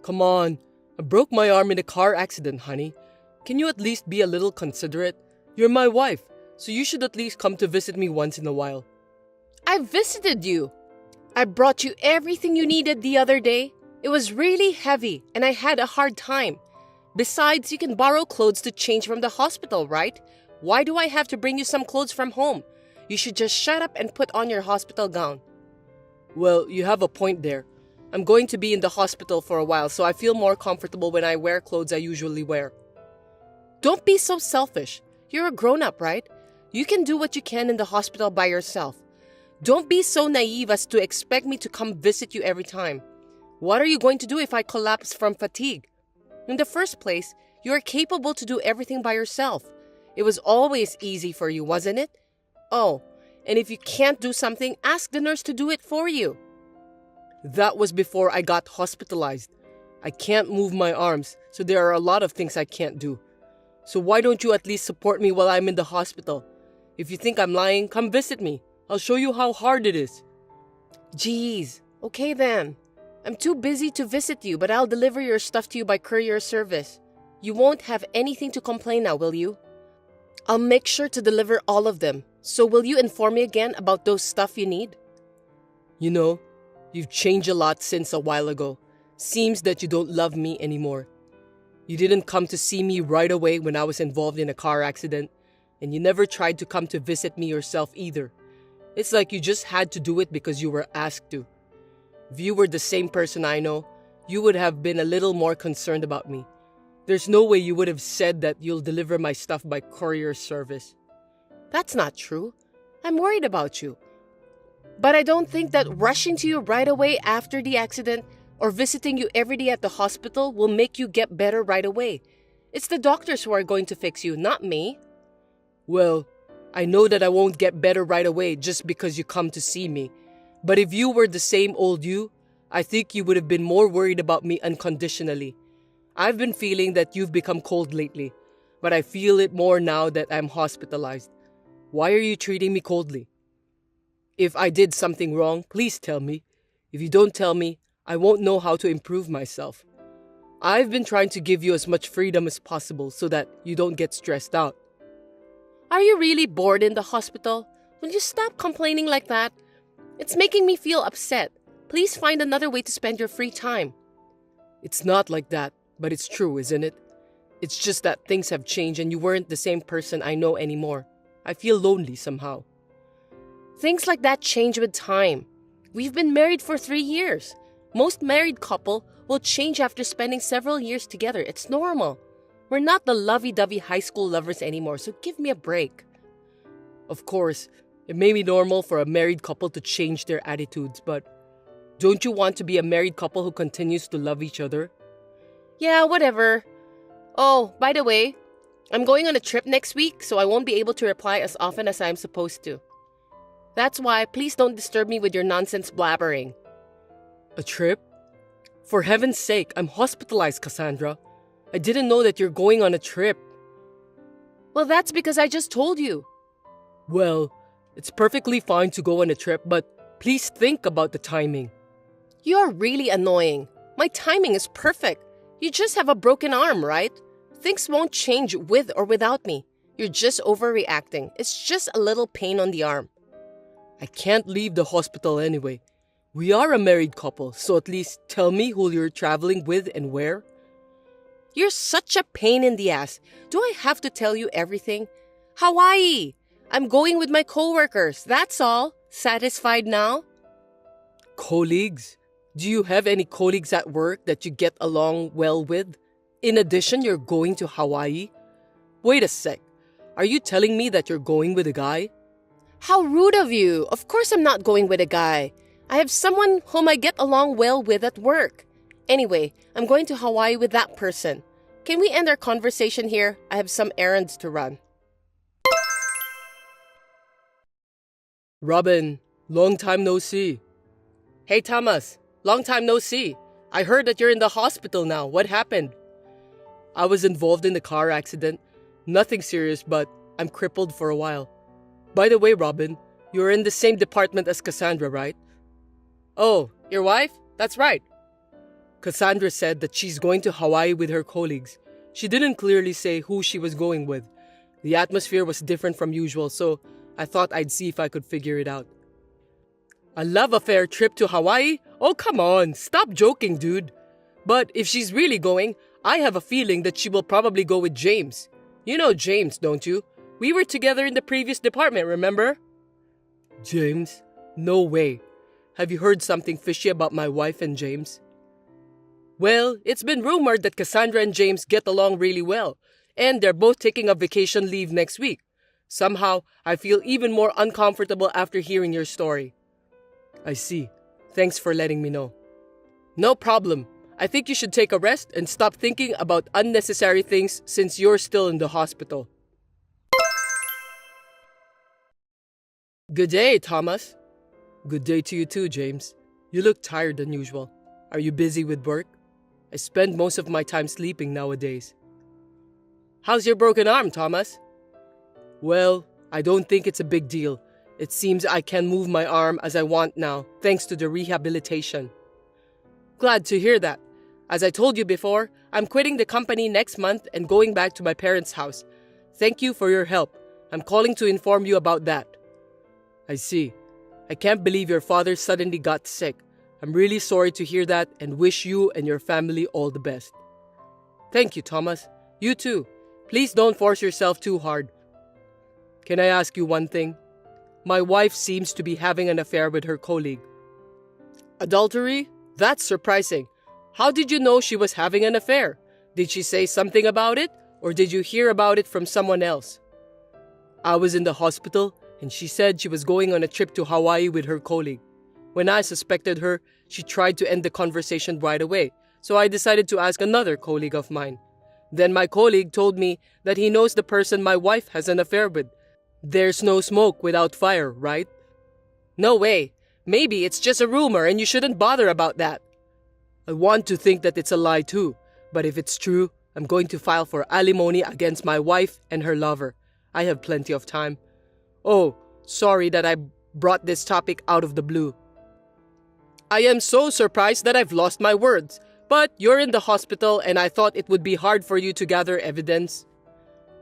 Come on, I broke my arm in a car accident, honey. Can you at least be a little considerate? You're my wife, so you should at least come to visit me once in a while. I visited you. I brought you everything you needed the other day. It was really heavy and I had a hard time. Besides, you can borrow clothes to change from the hospital, right? Why do I have to bring you some clothes from home? You should just shut up and put on your hospital gown. Well, you have a point there. I'm going to be in the hospital for a while, so I feel more comfortable when I wear clothes I usually wear. Don't be so selfish. You're a grown-up, right? You can do what you can in the hospital by yourself. Don't be so naive as to expect me to come visit you every time. What are you going to do if I collapse from fatigue? In the first place, you are capable to do everything by yourself. It was always easy for you, wasn't it? Oh, and if you can't do something, ask the nurse to do it for you. That was before I got hospitalized. I can't move my arms, so there are a lot of things I can't do. So why don't you at least support me while I'm in the hospital? If you think I'm lying, come visit me. I'll show you how hard it is. Geez, okay then. I'm too busy to visit you, but I'll deliver your stuff to you by courier service. You won't have anything to complain now, will you? I'll make sure to deliver all of them. So will you inform me again about those stuff you need? You know, you've changed a lot since a while ago. Seems that you don't love me anymore. You didn't come to see me right away when I was involved in a car accident, and you never tried to come to visit me yourself either. It's like you just had to do it because you were asked to. If you were the same person I know, you would have been a little more concerned about me. There's no way you would have said that you'll deliver my stuff by courier service. That's not true. I'm worried about you. But I don't think that rushing to you right away after the accident or visiting you every day at the hospital will make you get better right away. It's the doctors who are going to fix you, not me. Well, I know that I won't get better right away just because you come to see me. But if you were the same old you, I think you would have been more worried about me unconditionally. I've been feeling that you've become cold lately, but I feel it more now that I'm hospitalized. Why are you treating me coldly? If I did something wrong, please tell me. If you don't tell me, I won't know how to improve myself. I've been trying to give you as much freedom as possible so that you don't get stressed out. Are you really bored in the hospital? Will you stop complaining like that? It's making me feel upset. Please find another way to spend your free time. It's not like that, but it's true, isn't it? It's just that things have changed and you weren't the same person I know anymore. I feel lonely somehow. Things like that change with time. We've been married for 3 years. Most married couple will change after spending several years together. It's normal. We're not the lovey-dovey high school lovers anymore, so give me a break. Of course, it may be normal for a married couple to change their attitudes, but don't you want to be a married couple who continues to love each other? Yeah, whatever. Oh, by the way, I'm going on a trip next week, so I won't be able to reply as often as I'm supposed to. That's why please don't disturb me with your nonsense blabbering. A trip? For heaven's sake, I'm hospitalized, Cassandra. I didn't know that you're going on a trip. Well, that's because I just told you. Well, it's perfectly fine to go on a trip, but please think about the timing. You're really annoying. My timing is perfect. You just have a broken arm, right? Things won't change with or without me. You're just overreacting. It's just a little pain on the arm. I can't leave the hospital anyway. We are a married couple, so at least tell me who you're traveling with and where. You're such a pain in the ass. Do I have to tell you everything? Hawaii! I'm going with my coworkers, that's all. Satisfied now? Colleagues? Do you have any colleagues at work that you get along well with? In addition, you're going to Hawaii? Wait a sec. Are you telling me that you're going with a guy? How rude of you. Of course I'm not going with a guy. I have someone whom I get along well with at work. Anyway, I'm going to Hawaii with that person. Can we end our conversation here? I have some errands to run. Robin, long time no see. Hey Thomas, long time no see. I heard that you're in the hospital now. What happened? I was involved in a car accident. Nothing serious, but I'm crippled for a while. By the way, Robin, you're in the same department as Cassandra, right? Oh, your wife? That's right. Cassandra said that she's going to Hawaii with her colleagues. She didn't clearly say who she was going with. The atmosphere was different from usual, so I thought I'd see if I could figure it out. A love affair trip to Hawaii? Oh, come on. Stop joking, dude. But if she's really going, I have a feeling that she will probably go with James. You know James, don't you? We were together in the previous department, remember? James? No way. Have you heard something fishy about my wife and James? Well, it's been rumored that Cassandra and James get along really well, and they're both taking a vacation leave next week. Somehow, I feel even more uncomfortable after hearing your story. I see. Thanks for letting me know. No problem. I think you should take a rest and stop thinking about unnecessary things since you're still in the hospital. Good day, Thomas. Good day to you too, James. You look tired than usual. Are you busy with work? I spend most of my time sleeping nowadays. How's your broken arm, Thomas? Well, I don't think it's a big deal. It seems I can move my arm as I want now, thanks to the rehabilitation. Glad to hear that. As I told you before, I'm quitting the company next month and going back to my parents' house. Thank you for your help. I'm calling to inform you about that. I see. I can't believe your father suddenly got sick. I'm really sorry to hear that and wish you and your family all the best. Thank you, Thomas. You too. Please don't force yourself too hard. Can I ask you one thing? My wife seems to be having an affair with her colleague. Adultery? That's surprising. How did you know she was having an affair? Did she say something about it, or did you hear about it from someone else? I was in the hospital, and she said she was going on a trip to Hawaii with her colleague. When I suspected her, she tried to end the conversation right away, so I decided to ask another colleague of mine. Then my colleague told me that he knows the person my wife has an affair with. There's no smoke without fire, right? No way. Maybe it's just a rumor and you shouldn't bother about that. I want to think that it's a lie too, but if it's true, I'm going to file for alimony against my wife and her lover. I have plenty of time. Oh, sorry that I brought this topic out of the blue. I am so surprised that I've lost my words, but you're in the hospital and I thought it would be hard for you to gather evidence.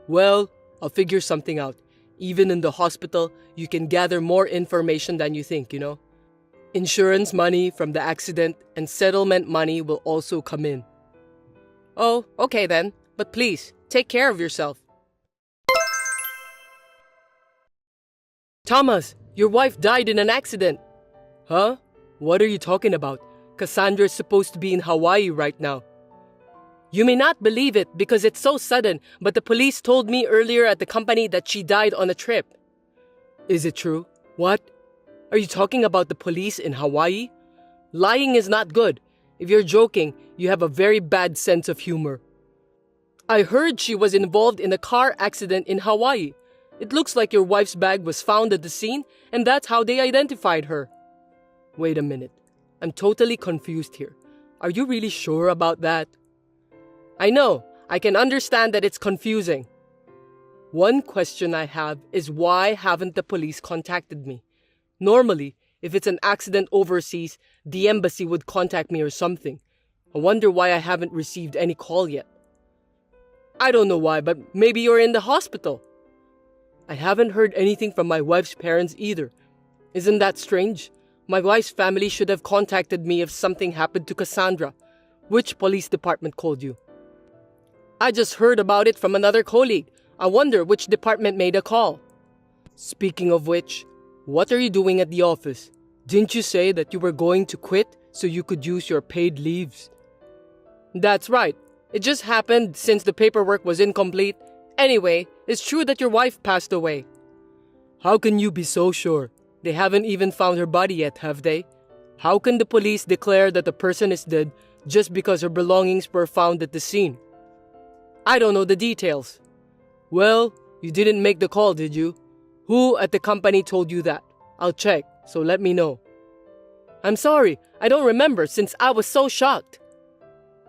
Well, I'll figure something out. Even in the hospital, you can gather more information than you think, you know. Insurance money from the accident and settlement money will also come in. Oh, okay then. But please, take care of yourself. Thomas, your wife died in an accident. Huh? What are you talking about? Cassandra is supposed to be in Hawaii right now. You may not believe it because it's so sudden, but the police told me earlier at the company that she died on a trip. Is it true? What? Are you talking about the police in Hawaii? Lying is not good. If you're joking, you have a very bad sense of humor. I heard she was involved in a car accident in Hawaii. It looks like your wife's bag was found at the scene, and that's how they identified her. Wait a minute. I'm totally confused here. Are you really sure about that? I know. I can understand that it's confusing. One question I have is why haven't the police contacted me? Normally, if it's an accident overseas, the embassy would contact me or something. I wonder why I haven't received any call yet. I don't know why, but maybe you're in the hospital. I haven't heard anything from my wife's parents either. Isn't that strange? My wife's family should have contacted me if something happened to Cassandra. Which police department called you? I just heard about it from another colleague. I wonder which department made a call. Speaking of which, what are you doing at the office? Didn't you say that you were going to quit so you could use your paid leaves? That's right. It just happened since the paperwork was incomplete. Anyway, it's true that your wife passed away. How can you be so sure? They haven't even found her body yet, have they? How can the police declare that the person is dead just because her belongings were found at the scene? I don't know the details. Well, you didn't make the call, did you? Who at the company told you that? I'll check, so let me know. I'm sorry, I don't remember since I was so shocked.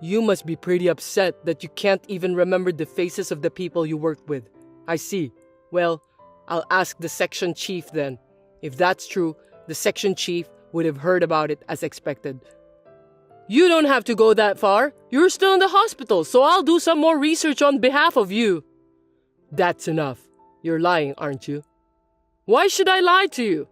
You must be pretty upset that you can't even remember the faces of the people you worked with. I see. Well, I'll ask the section chief then. If that's true, the section chief would have heard about it as expected. You don't have to go that far. You're still in the hospital, so I'll do some more research on behalf of you. That's enough. You're lying, aren't you? Why should I lie to you?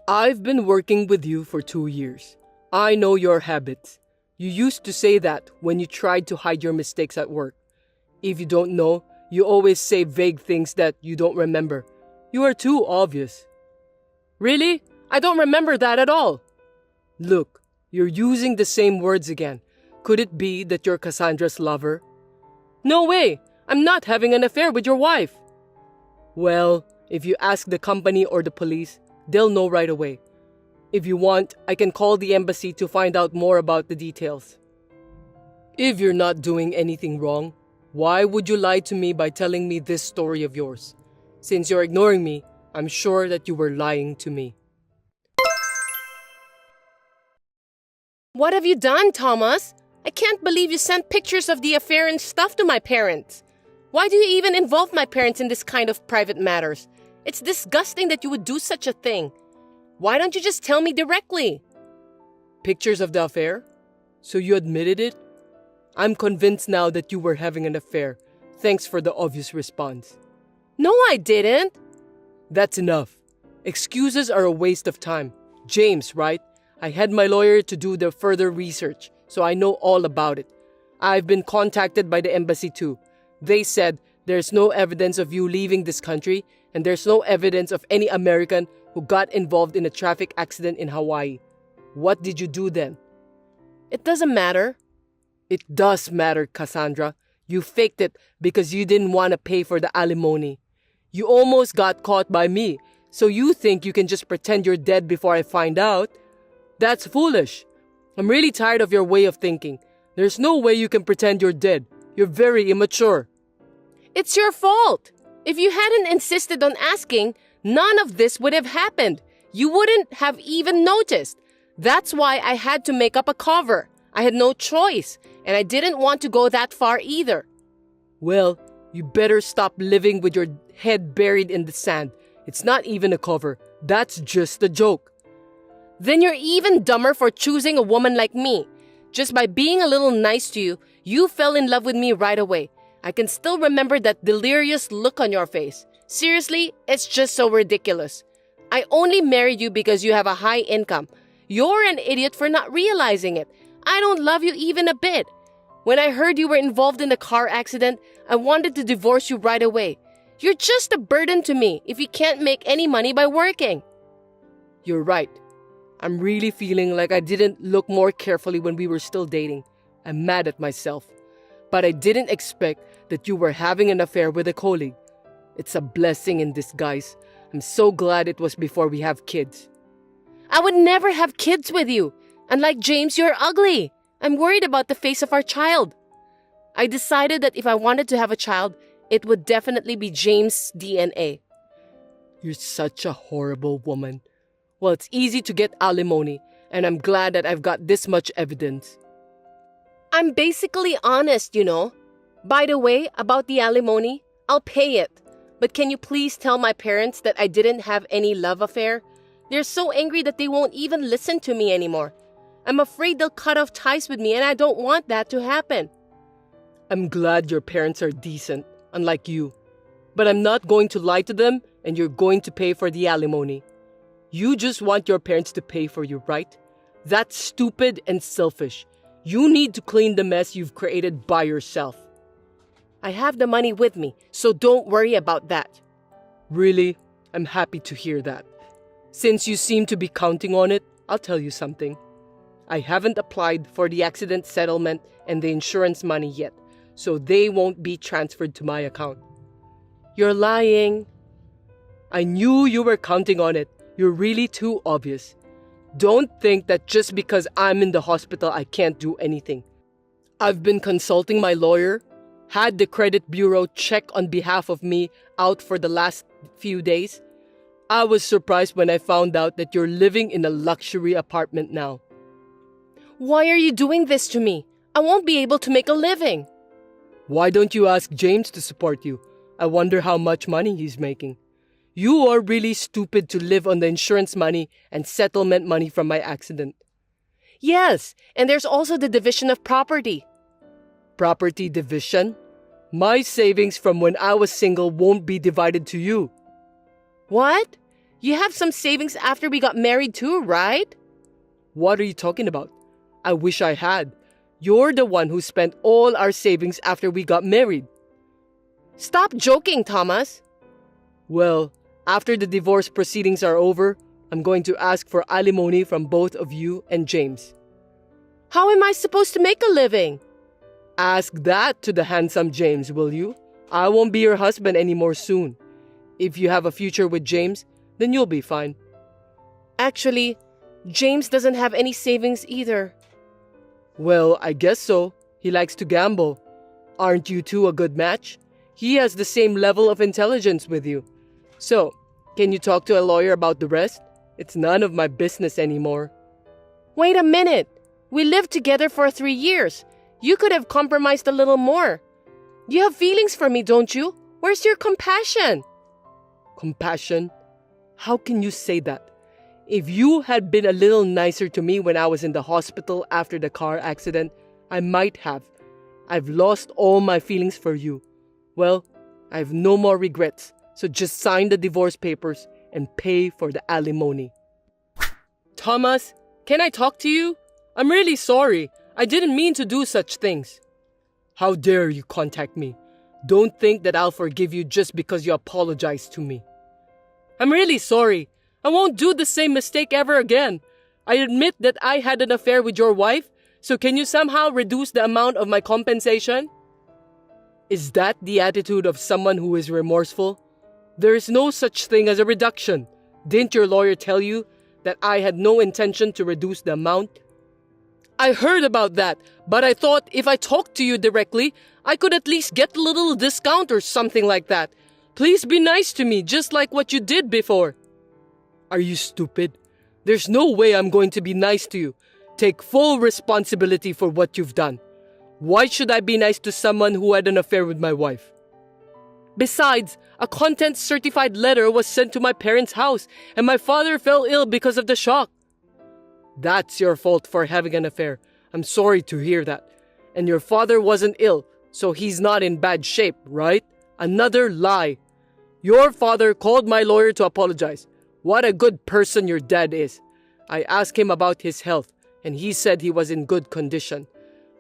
I've been working with you for 2 years. I know your habits. You used to say that when you tried to hide your mistakes at work. If you don't know, you always say vague things that you don't remember. You are too obvious. Really? I don't remember that at all. Look, you're using the same words again. Could it be that you're Cassandra's lover? No way! I'm not having an affair with your wife. Well, if you ask the company or the police, they'll know right away. If you want, I can call the embassy to find out more about the details. If you're not doing anything wrong, why would you lie to me by telling me this story of yours? Since you're ignoring me, I'm sure that you were lying to me. What have you done, Thomas? I can't believe you sent pictures of the affair and stuff to my parents. Why do you even involve my parents in this kind of private matters? It's disgusting that you would do such a thing. Why don't you just tell me directly? Pictures of the affair? So you admitted it? I'm convinced now that you were having an affair. Thanks for the obvious response. No, I didn't. That's enough. Excuses are a waste of time. James, right? I had my lawyer to do the further research, so I know all about it. I've been contacted by the embassy too. They said there's no evidence of you leaving this country, and there's no evidence of any American who got involved in a traffic accident in Hawaii. What did you do then? It doesn't matter. It does matter, Cassandra. You faked it because you didn't want to pay for the alimony. You almost got caught by me, so you think you can just pretend you're dead before I find out? That's foolish. I'm really tired of your way of thinking. There's no way you can pretend you're dead. You're very immature. It's your fault. If you hadn't insisted on asking, none of this would have happened. You wouldn't have even noticed. That's why I had to make up a cover. I had no choice, and I didn't want to go that far either. Well, you better stop living with your head buried in the sand. It's not even a cover. That's just a joke. Then you're even dumber for choosing a woman like me. Just by being a little nice to you, you fell in love with me right away. I can still remember that delirious look on your face. Seriously, it's just so ridiculous. I only married you because you have a high income. You're an idiot for not realizing it. I don't love you even a bit. When I heard you were involved in a car accident, I wanted to divorce you right away. You're just a burden to me if you can't make any money by working. You're right. I'm really feeling like I didn't look more carefully when we were still dating. I'm mad at myself. But I didn't expect that you were having an affair with a colleague. It's a blessing in disguise. I'm so glad it was before we have kids. I would never have kids with you. Unlike James, you're ugly. I'm worried about the face of our child. I decided that if I wanted to have a child, it would definitely be James' DNA. You're such a horrible woman. Well, it's easy to get alimony, and I'm glad that I've got this much evidence. I'm basically honest, you know. By the way, about the alimony, I'll pay it. But can you please tell my parents that I didn't have any love affair? They're so angry that they won't even listen to me anymore. I'm afraid they'll cut off ties with me, and I don't want that to happen. I'm glad your parents are decent, unlike you. But I'm not going to lie to them, and you're going to pay for the alimony. You just want your parents to pay for you, right? That's stupid and selfish. You need to clean the mess you've created by yourself. I have the money with me, so don't worry about that. Really? I'm happy to hear that. Since you seem to be counting on it, I'll tell you something. I haven't applied for the accident settlement and the insurance money yet, so they won't be transferred to my account. You're lying. I knew you were counting on it. You're really too obvious. Don't think that just because I'm in the hospital I can't do anything. I've been consulting my lawyer, had the credit bureau check on behalf of me out for the last few days. I was surprised when I found out that you're living in a luxury apartment now. Why are you doing this to me? I won't be able to make a living. Why don't you ask James to support you? I wonder how much money he's making. You are really stupid to live on the insurance money and settlement money from my accident. Yes, and there's also the division of property. Property division? My savings from when I was single won't be divided to you. What? You have some savings after we got married too, right? What are you talking about? I wish I had. You're the one who spent all our savings after we got married. Stop joking, Thomas. Well, after the divorce proceedings are over, I'm going to ask for alimony from both of you and James. How am I supposed to make a living? Ask that to the handsome James, will you? I won't be your husband anymore soon. If you have a future with James, then you'll be fine. Actually, James doesn't have any savings either. Well, I guess so. He likes to gamble. Aren't you two a good match? He has the same level of intelligence with you. So, can you talk to a lawyer about the rest? It's none of my business anymore. Wait a minute. We lived together for 3 years. You could have compromised a little more. You have feelings for me, don't you? Where's your compassion? Compassion? How can you say that? If you had been a little nicer to me when I was in the hospital after the car accident, I might have. I've lost all my feelings for you. Well, I have no more regrets, so just sign the divorce papers and pay for the alimony. Thomas, can I talk to you? I'm really sorry. I didn't mean to do such things. How dare you contact me? Don't think that I'll forgive you just because you apologized to me. I'm really sorry. I won't do the same mistake ever again. I admit that I had an affair with your wife, so can you somehow reduce the amount of my compensation? Is that the attitude of someone who is remorseful? There is no such thing as a reduction. Didn't your lawyer tell you that I had no intention to reduce the amount? I heard about that, but I thought if I talked to you directly, I could at least get a little discount or something like that. Please be nice to me, just like what you did before. Are you stupid? There's no way I'm going to be nice to you. Take full responsibility for what you've done. Why should I be nice to someone who had an affair with my wife? Besides, a content-certified letter was sent to my parents' house, and my father fell ill because of the shock. That's your fault for having an affair. I'm sorry to hear that. And your father wasn't ill, so he's not in bad shape, right? Another lie. Your father called my lawyer to apologize. What a good person your dad is. I asked him about his health, and he said he was in good condition.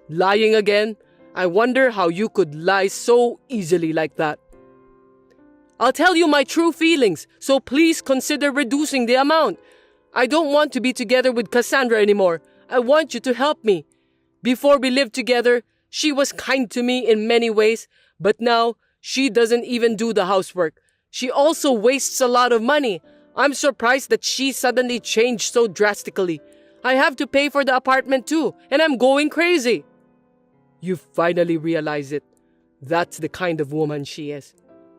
Lying again? I wonder how you could lie so easily like that. I'll tell you my true feelings, so please consider reducing the amount. I don't want to be together with Cassandra anymore. I want you to help me. Before we lived together, she was kind to me in many ways, but now she doesn't even do the housework. She also wastes a lot of money. I'm surprised that she suddenly changed so drastically. I have to pay for the apartment too, and I'm going crazy. You finally realize it. That's the kind of woman she is.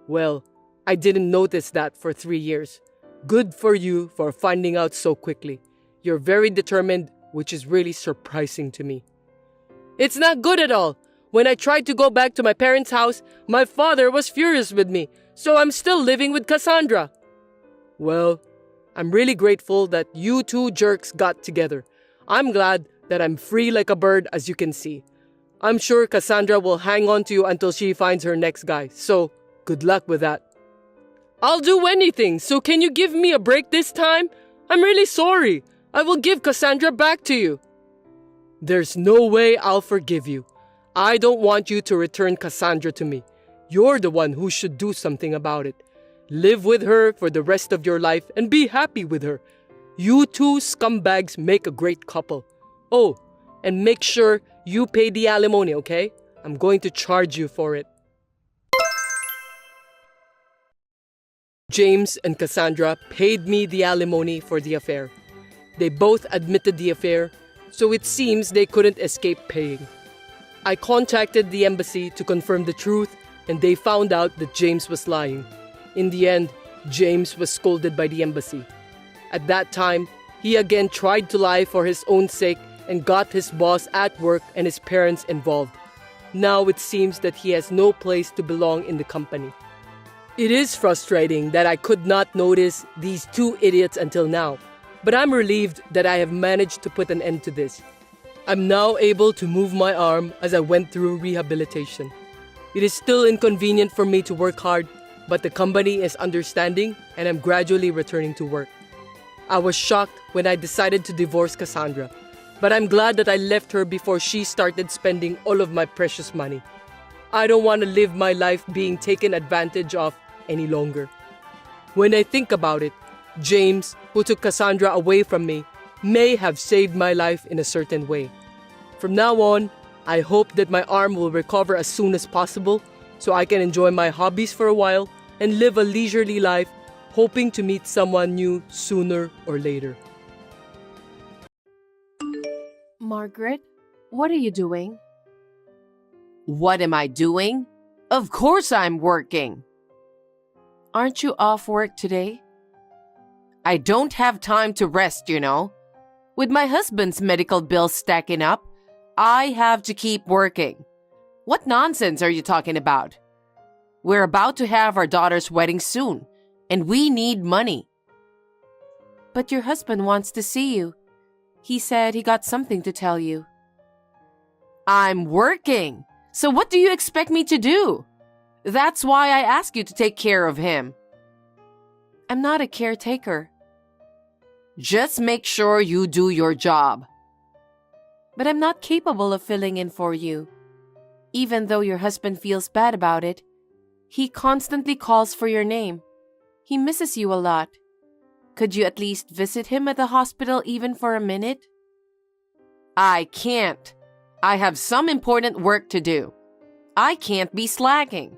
Well, I didn't notice that for 3 years. Good for you for finding out so quickly. You're very determined, which is really surprising to me. It's not good at all. When I tried to go back to my parents' house, my father was furious with me, so I'm still living with Cassandra. Well, I'm really grateful that you two jerks got together. I'm glad that I'm free like a bird, as you can see. I'm sure Cassandra will hang on to you until she finds her next guy, so good luck with that. I'll do anything, so can you give me a break this time? I'm really sorry. I will give Cassandra back to you. There's no way I'll forgive you. I don't want you to return Cassandra to me. You're the one who should do something about it. Live with her for the rest of your life and be happy with her. You two scumbags make a great couple. Oh, and make sure you pay the alimony, okay? I'm going to charge you for it. James and Cassandra paid me the alimony for the affair. They both admitted the affair, so it seems they couldn't escape paying. I contacted the embassy to confirm the truth, and they found out that James was lying. In the end, James was scolded by the embassy. At that time, he again tried to lie for his own sake and got his boss at work and his parents involved. Now it seems that he has no place to belong in the company. It is frustrating that I could not notice these two idiots until now, but I'm relieved that I have managed to put an end to this. I'm now able to move my arm as I went through rehabilitation. It is still inconvenient for me to work hard, but the company is understanding and I'm gradually returning to work. I was shocked when I decided to divorce Cassandra, but I'm glad that I left her before she started spending all of my precious money. I don't want to live my life being taken advantage of any longer. When I think about it, James, who took Cassandra away from me, may have saved my life in a certain way. From now on, I hope that my arm will recover as soon as possible so I can enjoy my hobbies for a while and live a leisurely life, hoping to meet someone new sooner or later. Margaret, what are you doing? What am I doing? Of course I'm working. Aren't you off work today? I don't have time to rest, you know. With my husband's medical bills stacking up, I have to keep working. What nonsense are you talking about? We're about to have our daughter's wedding soon, and we need money. But your husband wants to see you. He said he got something to tell you. I'm working, so what do you expect me to do? That's why I ask you to take care of him. I'm not a caretaker. Just make sure you do your job. But I'm not capable of filling in for you. Even though your husband feels bad about it, he constantly calls for your name. He misses you a lot. Could you at least visit him at the hospital even for a minute? I can't. I have some important work to do. I can't be slacking.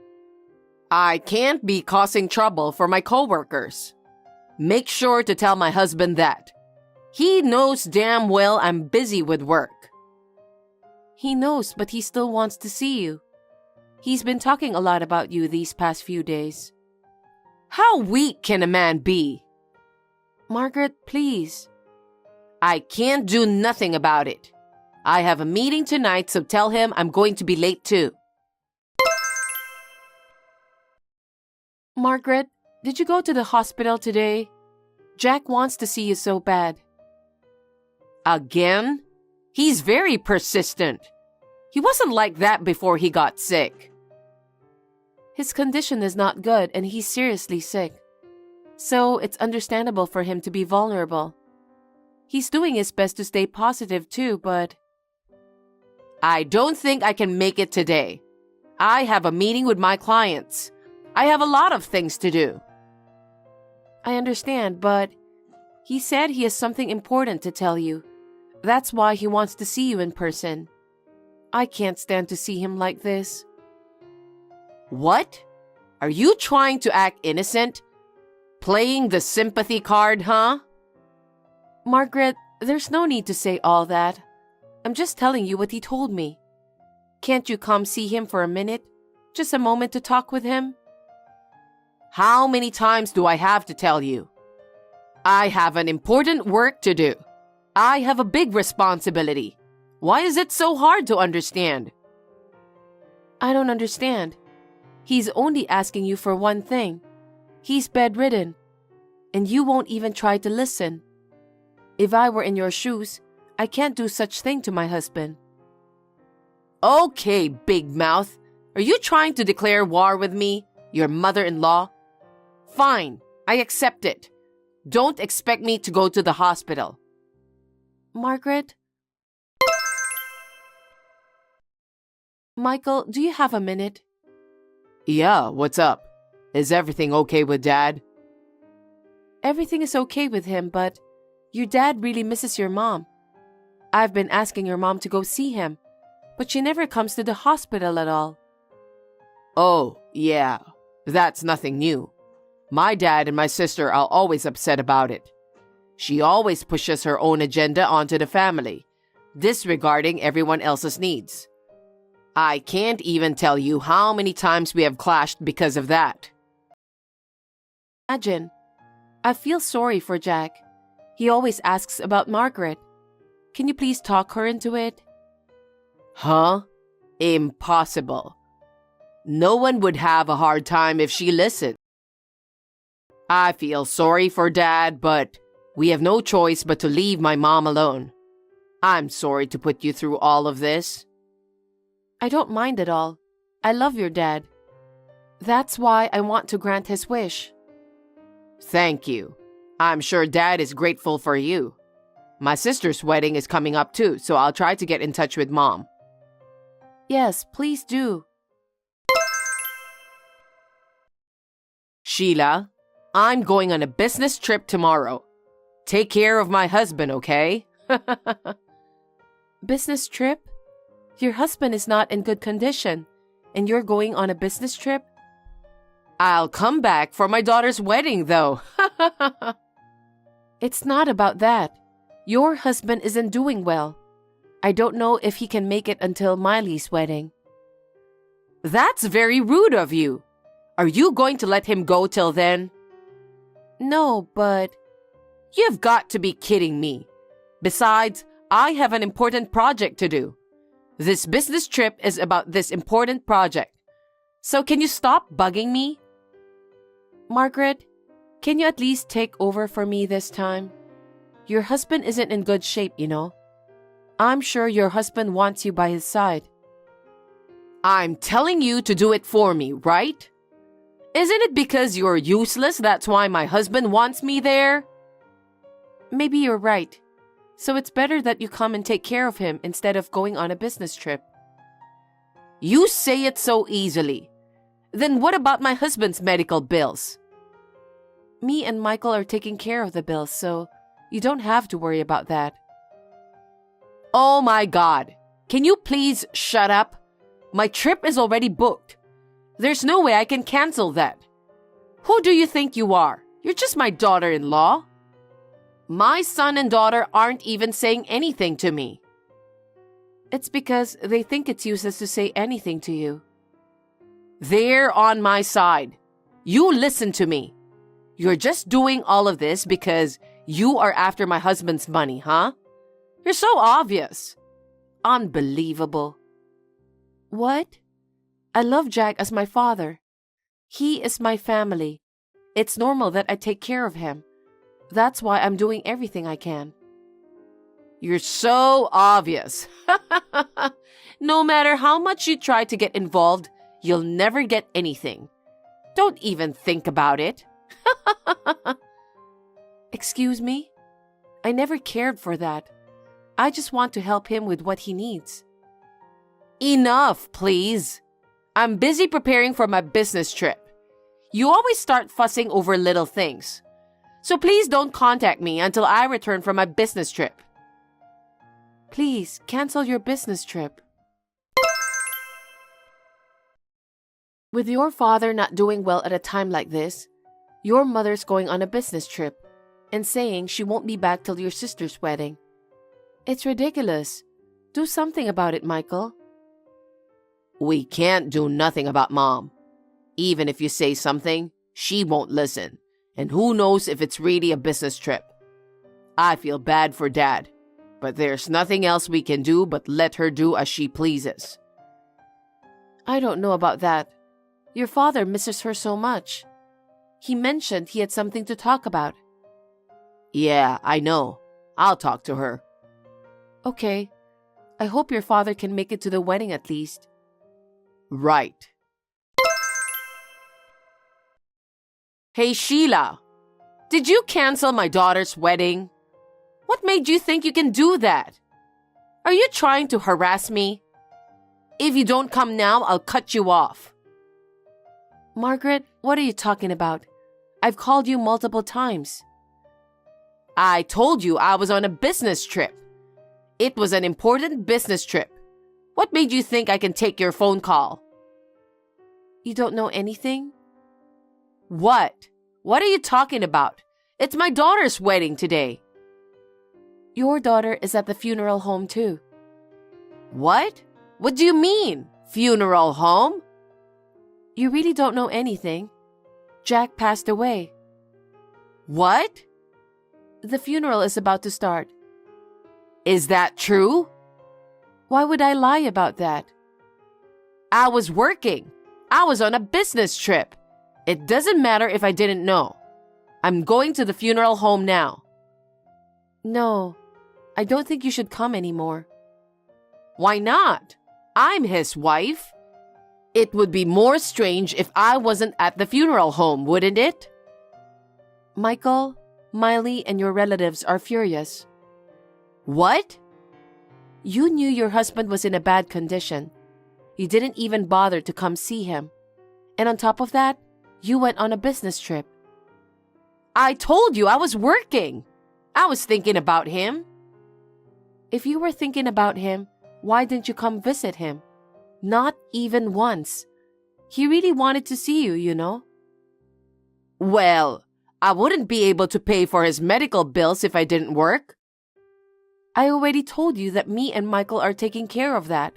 I can't be causing trouble for my coworkers. Make sure to tell my husband that. He knows damn well I'm busy with work. He knows, but he still wants to see you. He's been talking a lot about you these past few days. How weak can a man be? Margaret, please. I can't do nothing about it. I have a meeting tonight, so tell him I'm going to be late too. Margaret, did you go to the hospital today? Jack wants to see you so bad. Again? He's very persistent. He wasn't like that before he got sick. His condition is not good and he's seriously sick. So it's understandable for him to be vulnerable. He's doing his best to stay positive too, but... I don't think I can make it today. I have a meeting with my clients. I have a lot of things to do. I understand, but He said he has something important to tell you. That's why he wants to see you in person. I can't stand to see him like this. What? Are you trying to act innocent? Playing the sympathy card, huh? Margaret, there's no need to say all that. I'm just telling you what he told me. Can't you come see him for a minute? Just a moment to talk with him? How many times do I have to tell you? I have an important work to do. I have a big responsibility. Why is it so hard to understand? I don't understand. He's only asking you for one thing. He's bedridden, and you won't even try to listen. If I were in your shoes, I can't do such thing to my husband. Okay, big mouth. Are you trying to declare war with me, your mother-in-law? Fine, I accept it. Don't expect me to go to the hospital. Margaret? Michael, do you have a minute? Yeah, what's up? Is everything okay with Dad? Everything is okay with him, but your dad really misses your mom. I've been asking your mom to go see him, but she never comes to the hospital at all. Oh, yeah. That's nothing new. My dad and my sister are always upset about it. She always pushes her own agenda onto the family, disregarding everyone else's needs. I can't even tell you how many times we have clashed because of that. Imagine. I feel sorry for Jack. He always asks about Margaret. Can you please talk her into it? Huh? Impossible. No one would have a hard time if she listened. I feel sorry for Dad, but we have no choice but to leave my mom alone. I'm sorry to put you through all of this. I don't mind at all. I love your dad. That's why I want to grant his wish. Thank you. I'm sure Dad is grateful for you. My sister's wedding is coming up too, so I'll try to get in touch with Mom. Yes, please do. Sheila, I'm going on a business trip tomorrow. Take care of my husband, okay? Business trip? Your husband is not in good condition, and you're going on a business trip? I'll come back for my daughter's wedding, though. It's not about that. Your husband isn't doing well. I don't know if he can make it until Miley's wedding. That's very rude of you. Are you going to let him go till then? No, but... You've got to be kidding me. Besides, I have an important project to do. This business trip is about this important project. So can you stop bugging me? Margaret, can you at least take over for me this time? Your husband isn't in good shape, you know. I'm sure your husband wants you by his side. I'm telling you to do it for me, right? Isn't it because you're useless that's why my husband wants me there? Maybe you're right. So it's better that you come and take care of him instead of going on a business trip. You say it so easily. Then what about my husband's medical bills? Me and Michael are taking care of the bills, so you don't have to worry about that. Oh my God. Can you please shut up? My trip is already booked. There's no way I can cancel that. Who do you think you are? You're just my daughter-in-law. My son and daughter aren't even saying anything to me. It's because they think it's useless to say anything to you. They're on my side. You listen to me. You're just doing all of this because you are after my husband's money, huh? You're so obvious. Unbelievable. What? I love Jack as my father. He is my family. It's normal that I take care of him. That's why I'm doing everything I can. You're so obvious. No matter how much you try to get involved, you'll never get anything. Don't even think about it. Excuse me? I never cared for that. I just want to help him with what he needs. Enough, please. I'm busy preparing for my business trip. You always start fussing over little things. So please don't contact me until I return from my business trip. Please cancel your business trip. With your father not doing well at a time like this, your mother's going on a business trip and saying she won't be back till your sister's wedding. It's ridiculous. Do something about it, Michael. We can't do nothing about Mom. Even if you say something, she won't listen. And who knows if it's really a business trip. I feel bad for Dad, but there's nothing else we can do but let her do as she pleases. I don't know about that. Your father misses her so much. He mentioned he had something to talk about. Yeah, I know. I'll talk to her. Okay. I hope your father can make it to the wedding at least. Right. Hey, Sheila. Did you cancel my daughter's wedding? What made you think you can do that? Are you trying to harass me? If you don't come now, I'll cut you off. Margaret, what are you talking about? I've called you multiple times. I told you I was on a business trip. It was an important business trip. What made you think I can take your phone call? You don't know anything? What? What are you talking about? It's my daughter's wedding today. Your daughter is at the funeral home too. What? What do you mean? Funeral home? You really don't know anything. Jack passed away. What? The funeral is about to start. Is that true? Why would I lie about that? I was working. I was on a business trip. It doesn't matter if I didn't know. I'm going to the funeral home now. No, I don't think you should come anymore. Why not? I'm his wife. It would be more strange if I wasn't at the funeral home, wouldn't it? Michael, Miley, and your relatives are furious. What? You knew your husband was in a bad condition. You didn't even bother to come see him. And on top of that, you went on a business trip. I told you I was working. I was thinking about him. If you were thinking about him, why didn't you come visit him? Not even once. He really wanted to see you, you know. Well, I wouldn't be able to pay for his medical bills if I didn't work. I already told you that me and Michael are taking care of that.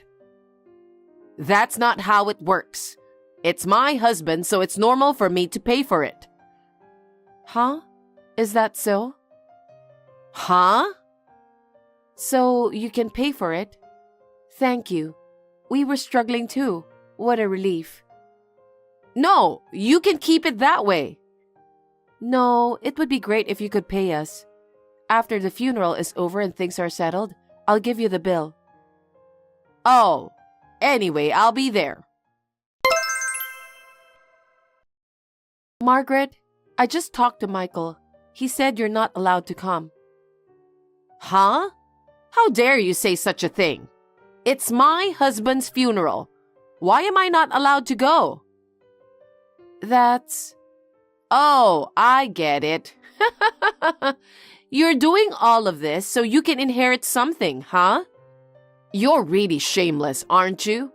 That's not how it works. It's my husband, so it's normal for me to pay for it. Huh? Is that so? Huh? So you can pay for it? Thank you. We were struggling too. What a relief. No, you can keep it that way. No, it would be great if you could pay us. After the funeral is over and things are settled, I'll give you the bill. Oh, anyway, I'll be there. Margaret, I just talked to Michael. He said you're not allowed to come. Huh? How dare you say such a thing? It's my husband's funeral. Why am I not allowed to go? That's... Oh, I get it. You're doing all of this so you can inherit something, huh? You're really shameless, aren't you?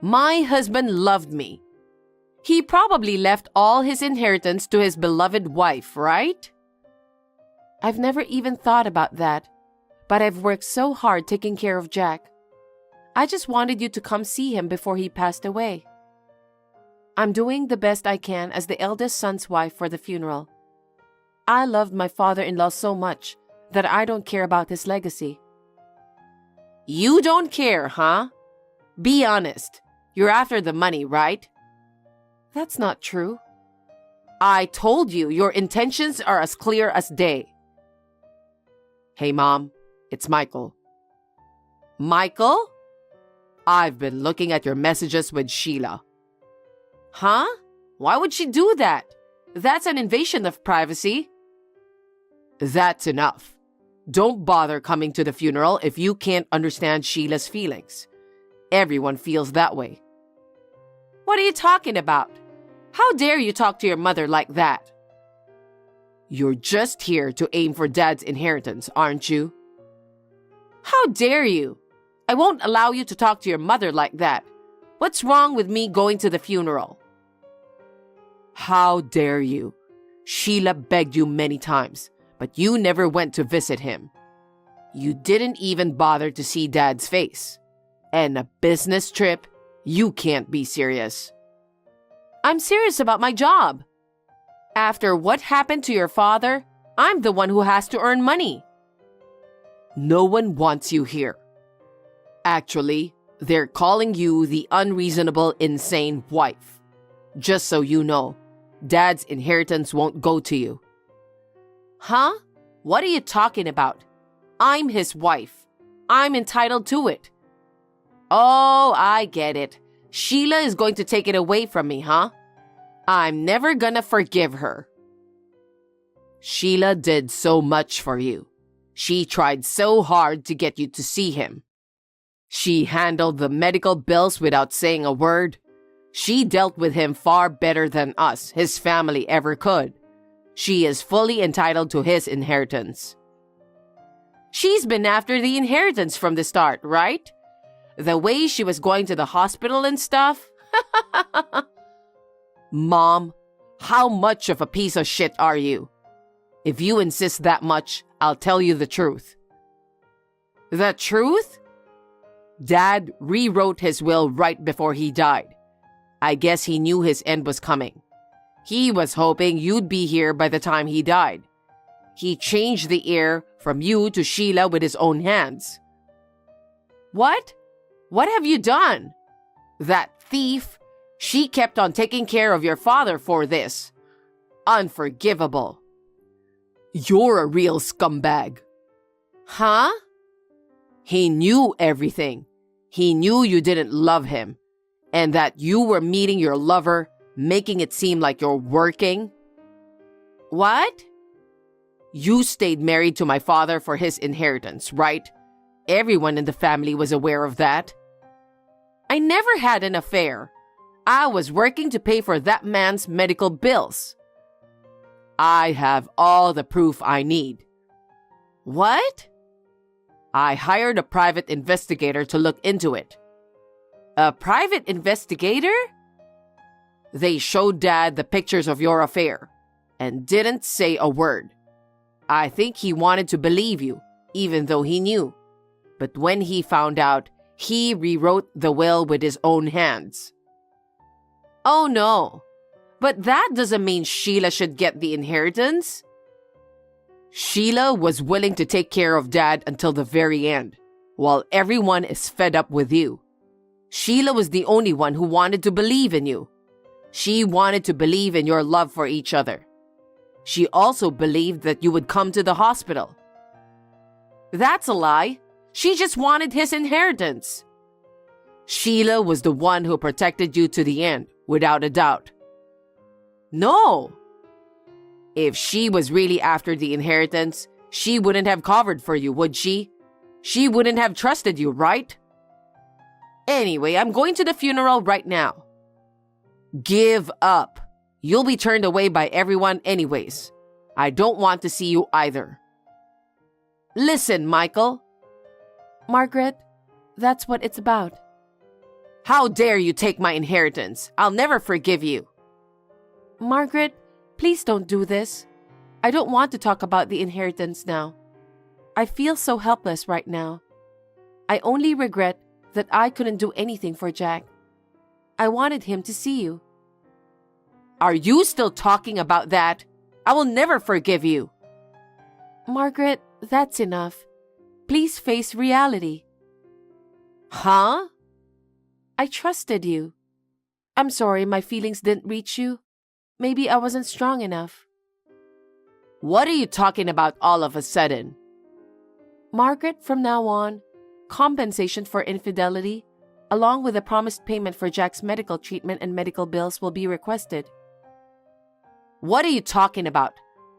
My husband loved me. He probably left all his inheritance to his beloved wife, right? I've never even thought about that, but I've worked so hard taking care of Jack. I just wanted you to come see him before he passed away. I'm doing the best I can as the eldest son's wife for the funeral. I loved my father-in-law so much that I don't care about his legacy. You don't care, huh? Be honest. You're after the money, right? That's not true. I told you your intentions are as clear as day. Hey, Mom, it's Michael. Michael? I've been looking at your messages with Sheila. Huh? Why would she do that? That's an invasion of privacy. That's enough. Don't bother coming to the funeral if you can't understand Sheila's feelings. Everyone feels that way. What are you talking about? How dare you talk to your mother like that? You're just here to aim for Dad's inheritance, aren't you? How dare you? I won't allow you to talk to your mother like that. What's wrong with me going to the funeral? How dare you? Sheila begged you many times, but you never went to visit him. You didn't even bother to see Dad's face. And a business trip? You can't be serious. I'm serious about my job. After what happened to your father, I'm the one who has to earn money. No one wants you here. Actually, they're calling you the unreasonable, insane wife. Just so you know, Dad's inheritance won't go to you. Huh? What are you talking about? I'm his wife. I'm entitled to it. Oh, I get it. Sheila is going to take it away from me, huh? I'm never gonna forgive her. Sheila did so much for you. She tried so hard to get you to see him. She handled the medical bills without saying a word. She dealt with him far better than us, his family, ever could. She is fully entitled to his inheritance. She's been after the inheritance from the start, right? The way she was going to the hospital and stuff? Mom, how much of a piece of shit are you? If you insist that much, I'll tell you the truth. The truth? Dad rewrote his will right before he died. I guess he knew his end was coming. He was hoping you'd be here by the time he died. He changed the heir from you to Sheila with his own hands. What? What have you done? That thief, she kept on taking care of your father for this. Unforgivable. You're a real scumbag. Huh? He knew everything. He knew you didn't love him, and that you were meeting your lover, making it seem like you're working. What? You stayed married to my father for his inheritance, right? Everyone in the family was aware of that. I never had an affair. I was working to pay for that man's medical bills. I have all the proof I need. What? I hired a private investigator to look into it. A private investigator? They showed Dad the pictures of your affair and didn't say a word. I think he wanted to believe you, even though he knew. But when he found out, he rewrote the will with his own hands. Oh no. But that doesn't mean Sheila should get the inheritance. Sheila was willing to take care of Dad until the very end, while everyone is fed up with you. Sheila was the only one who wanted to believe in you. She wanted to believe in your love for each other. She also believed that you would come to the hospital. That's a lie. She just wanted his inheritance. Sheila was the one who protected you to the end, without a doubt. No. If she was really after the inheritance, she wouldn't have covered for you, would she? She wouldn't have trusted you, right? Anyway, I'm going to the funeral right now. Give up. You'll be turned away by everyone anyways. I don't want to see you either. Listen, Michael. Margaret, that's what it's about. How dare you take my inheritance? I'll never forgive you. Margaret, please don't do this. I don't want to talk about the inheritance now. I feel so helpless right now. I only regret that I couldn't do anything for Jack. I wanted him to see you. Are you still talking about that? I will never forgive you. Margaret, that's enough. Please face reality. Huh? I trusted you. I'm sorry my feelings didn't reach you. Maybe I wasn't strong enough. What are you talking about all of a sudden? Margaret, from now on, compensation for infidelity, along with a promised payment for Jack's medical treatment and medical bills, will be requested. What are you talking about?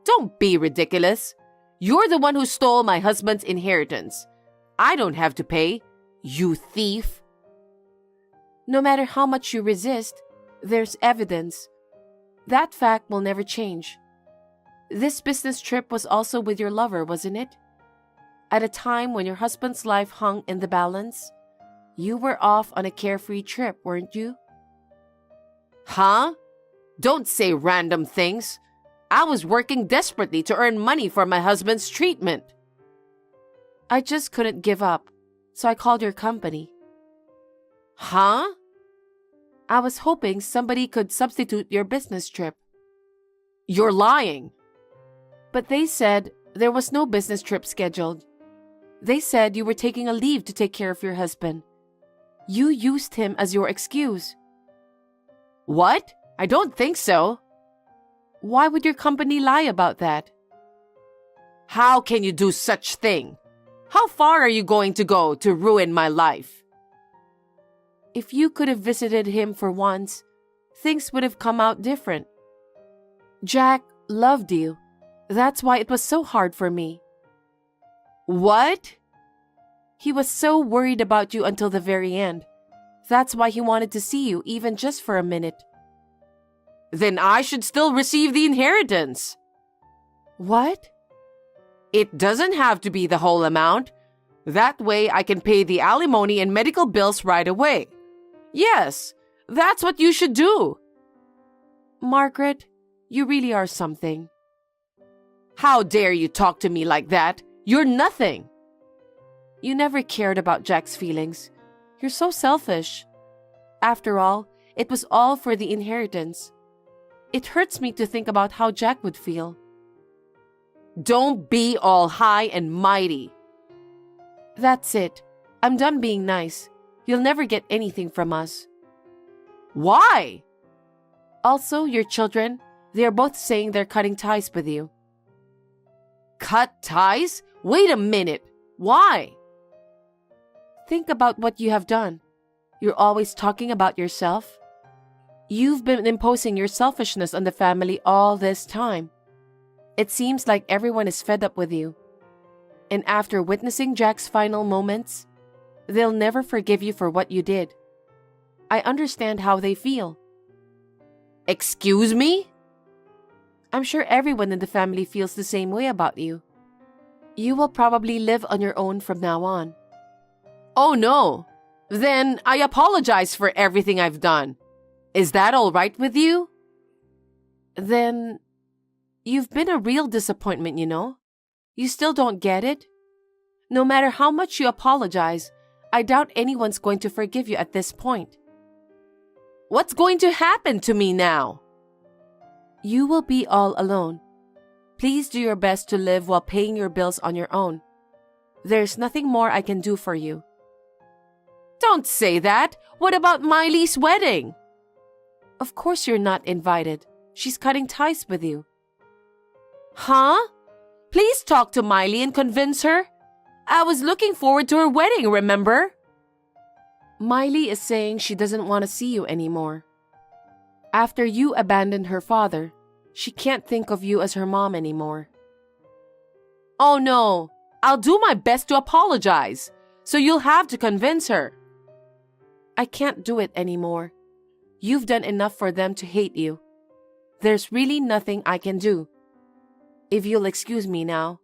Don't be ridiculous. You're the one who stole my husband's inheritance. I don't have to pay, you thief. No matter how much you resist, there's evidence. That fact will never change. This business trip was also with your lover, wasn't it? At a time when your husband's life hung in the balance, you were off on a carefree trip, weren't you? Huh? Don't say random things. I was working desperately to earn money for my husband's treatment. I just couldn't give up, so I called your company. Huh? I was hoping somebody could substitute your business trip. You're lying. But they said there was no business trip scheduled. They said you were taking a leave to take care of your husband. You used him as your excuse. What? I don't think so. Why would your company lie about that? How can you do such thing? How far are you going to go to ruin my life? If you could have visited him for once, things would have come out different. Jack loved you. That's why it was so hard for me. What? He was so worried about you until the very end. That's why he wanted to see you, even just for a minute. Then I should still receive the inheritance. What? It doesn't have to be the whole amount. That way I can pay the alimony and medical bills right away. Yes, that's what you should do. Margaret, you really are something. How dare you talk to me like that? You're nothing. You never cared about Jack's feelings. You're so selfish. After all, it was all for the inheritance. It hurts me to think about how Jack would feel. Don't be all high and mighty. That's it. I'm done being nice. You'll never get anything from us. Why? Also, your children, they are both saying they're cutting ties with you. Cut ties? Wait a minute. Why? Think about what you have done. You're always talking about yourself. You've been imposing your selfishness on the family all this time. It seems like everyone is fed up with you. And after witnessing Jack's final moments, they'll never forgive you for what you did. I understand how they feel. Excuse me? I'm sure everyone in the family feels the same way about you. You will probably live on your own from now on. Oh no. Then I apologize for everything I've done. Is that all right with you? Then you've been a real disappointment, you know. You still don't get it? No matter how much you apologize, I doubt anyone's going to forgive you at this point. What's going to happen to me now? You will be all alone. Please do your best to live while paying your bills on your own. There's nothing more I can do for you. Don't say that. What about Miley's wedding? Of course you're not invited. She's cutting ties with you. Huh? Please talk to Miley and convince her. I was looking forward to her wedding, remember? Miley is saying she doesn't want to see you anymore. After you abandoned her father, she can't think of you as her mom anymore. Oh no, I'll do my best to apologize, so you'll have to convince her. I can't do it anymore. You've done enough for them to hate you. There's really nothing I can do. If you'll excuse me now.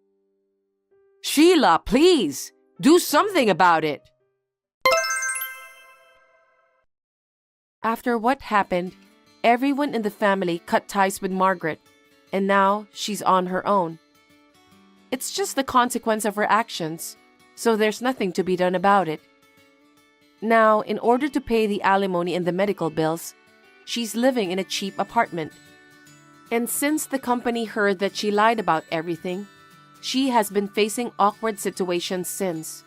Sheila, please, do something about it. After what happened, everyone in the family cut ties with Margaret, and now she's on her own. It's just the consequence of her actions, so there's nothing to be done about it. Now, in order to pay the alimony and the medical bills, she's living in a cheap apartment. And since the company heard that she lied about everything, she has been facing awkward situations since.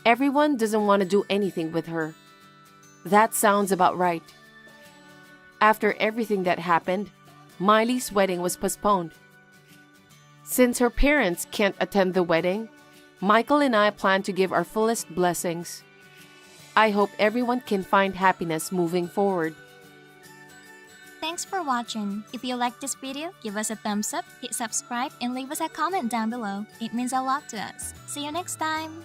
Everyone doesn't want to do anything with her. That sounds about right. After everything that happened, Miley's wedding was postponed. Since her parents can't attend the wedding, Michael and I plan to give our fullest blessings. I hope everyone can find happiness moving forward. Thanks for watching. If you like this video, give us a thumbs up, hit subscribe, and leave us a comment down below. It means a lot to us. See you next time!